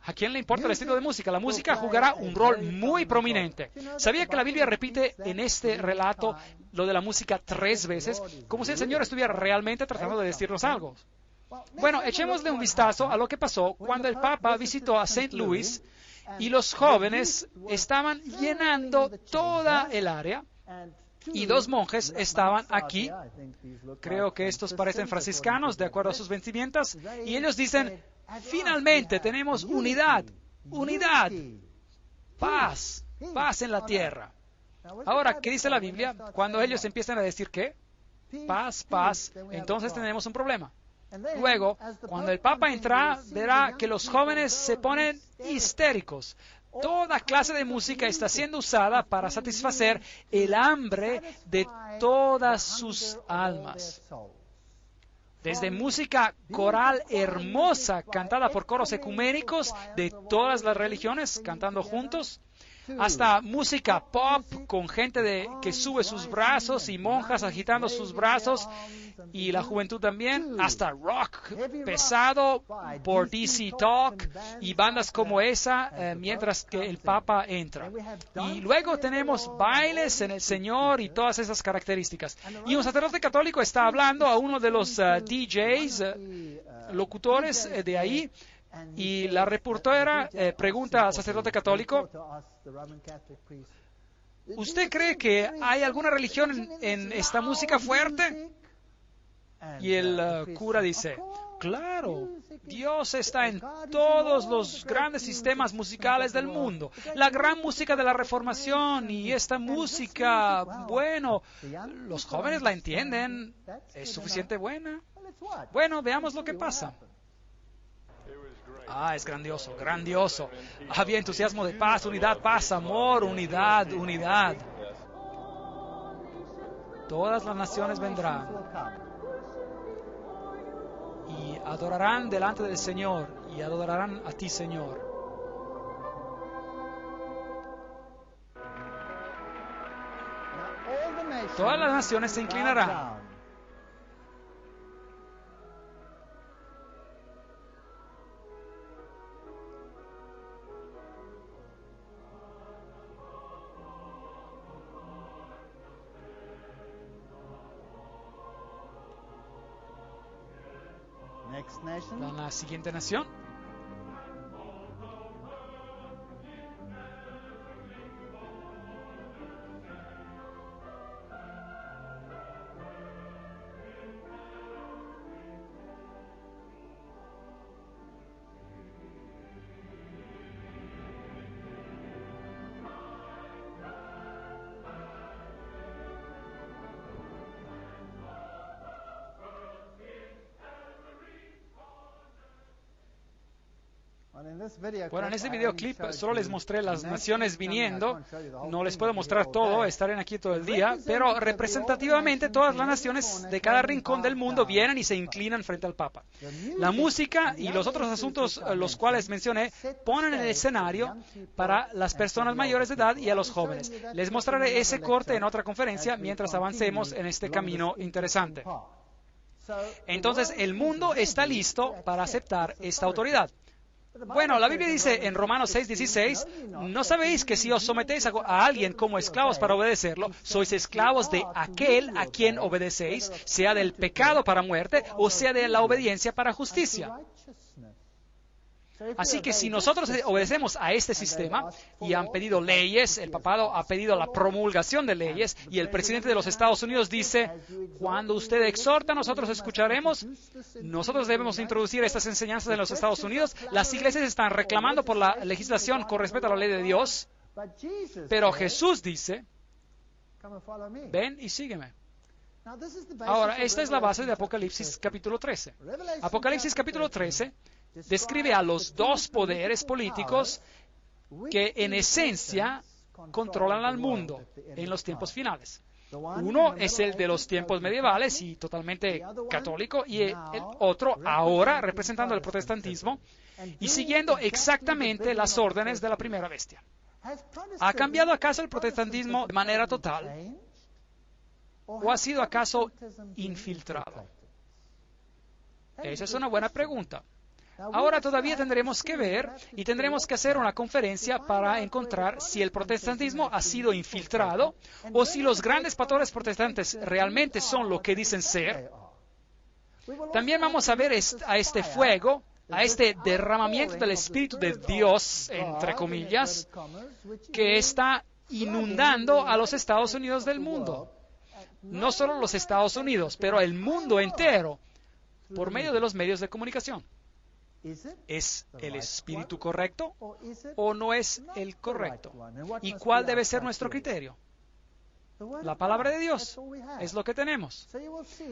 ¿a quién le importa el estilo de música? La música jugará un rol muy prominente. ¿Sabía que la Biblia repite en este relato lo de la música 3 veces? Como si el Señor estuviera realmente tratando de decirnos algo. Bueno, echémosle un vistazo a lo que pasó cuando el Papa visitó a St. Louis y los jóvenes estaban llenando toda el área y 2 monjes estaban aquí. Creo que estos parecen franciscanos de acuerdo a sus vestimentas y ellos dicen, finalmente tenemos unidad, paz en la tierra. Ahora, ¿qué dice la Biblia? Cuando ellos empiezan a decir ¿qué? Paz, entonces tenemos un problema. Luego, cuando el Papa entra, verá que los jóvenes se ponen histéricos. Toda clase de música está siendo usada para satisfacer el hambre de todas sus almas. Desde música coral hermosa, cantada por coros ecuménicos de todas las religiones, cantando juntos, hasta música pop con gente que sube sus brazos y monjas agitando sus brazos y la juventud también, hasta rock pesado por DC Talk y bandas como esa mientras que el Papa entra. Y luego tenemos bailes en el Señor y todas esas características. Y un sacerdote católico está hablando a uno de los DJs, locutores de ahí, y la reportera pregunta al sacerdote católico, ¿usted cree que hay alguna religión en esta música fuerte? Y el cura dice, claro, Dios está en todos los grandes sistemas musicales del mundo. La gran música de la Reformación y esta música, bueno, los jóvenes la entienden, es suficiente buena. Bueno, veamos lo que pasa. Es grandioso. Había entusiasmo de paz, unidad, paz, amor, unidad. Todas las naciones vendrán y adorarán delante del Señor y adorarán a ti, Señor. Todas las naciones se inclinarán. La siguiente nación. Bueno, en este videoclip solo les mostré las naciones viniendo, no les puedo mostrar todo, estarán aquí todo el día, pero representativamente todas las naciones de cada rincón del mundo vienen y se inclinan frente al Papa. La música y los otros asuntos, los cuales mencioné, ponen el escenario para las personas mayores de edad y a los jóvenes. Les mostraré ese corte en otra conferencia mientras avancemos en este camino interesante. Entonces, el mundo está listo para aceptar esta autoridad. Bueno, la Biblia dice en Romanos 6:16, ¿no sabéis que si os sometéis a alguien como esclavos para obedecerlo, sois esclavos de aquel a quien obedecéis, sea del pecado para muerte o sea de la obediencia para justicia? Así que si nosotros obedecemos a este sistema y han pedido leyes, el papado ha pedido la promulgación de leyes y el presidente de los Estados Unidos dice, cuando usted exhorta, nosotros escucharemos, nosotros debemos introducir estas enseñanzas en los Estados Unidos. Las iglesias están reclamando por la legislación con respecto a la ley de Dios, pero Jesús dice, ven y sígueme. Ahora, esta es la base de Apocalipsis capítulo 13. Apocalipsis capítulo 13 describe a los dos poderes políticos que en esencia controlan al mundo en los tiempos finales. Uno es el de los tiempos medievales y totalmente católico, y el otro ahora representando el protestantismo y siguiendo exactamente las órdenes de la primera bestia. ¿Ha cambiado acaso el protestantismo de manera total? ¿O ha sido acaso infiltrado? Esa es una buena pregunta. Ahora todavía tendremos que ver y tendremos que hacer una conferencia para encontrar si el protestantismo ha sido infiltrado o si los grandes pastores protestantes realmente son lo que dicen ser. También vamos a ver a este fuego, a este derramamiento del Espíritu de Dios, entre comillas, que está inundando a los Estados Unidos del mundo. No solo los Estados Unidos, pero el mundo entero, por medio de los medios de comunicación. ¿Es el espíritu correcto o no es el correcto? ¿Y cuál debe ser nuestro criterio? La palabra de Dios es lo que tenemos.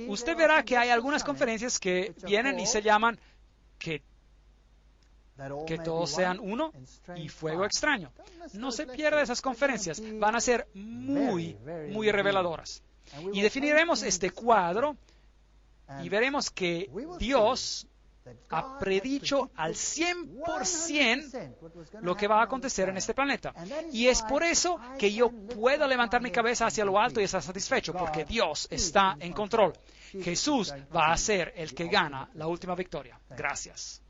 Usted verá que hay algunas conferencias que vienen y se llaman que todos sean uno y fuego extraño. No se pierda esas conferencias. Van a ser muy, muy reveladoras. Y definiremos este cuadro y veremos que Dios ha predicho al 100% lo que va a acontecer en este planeta. Y es por eso que yo puedo levantar mi cabeza hacia lo alto y estar satisfecho, porque Dios está en control. Jesús va a ser el que gana la última victoria. Gracias.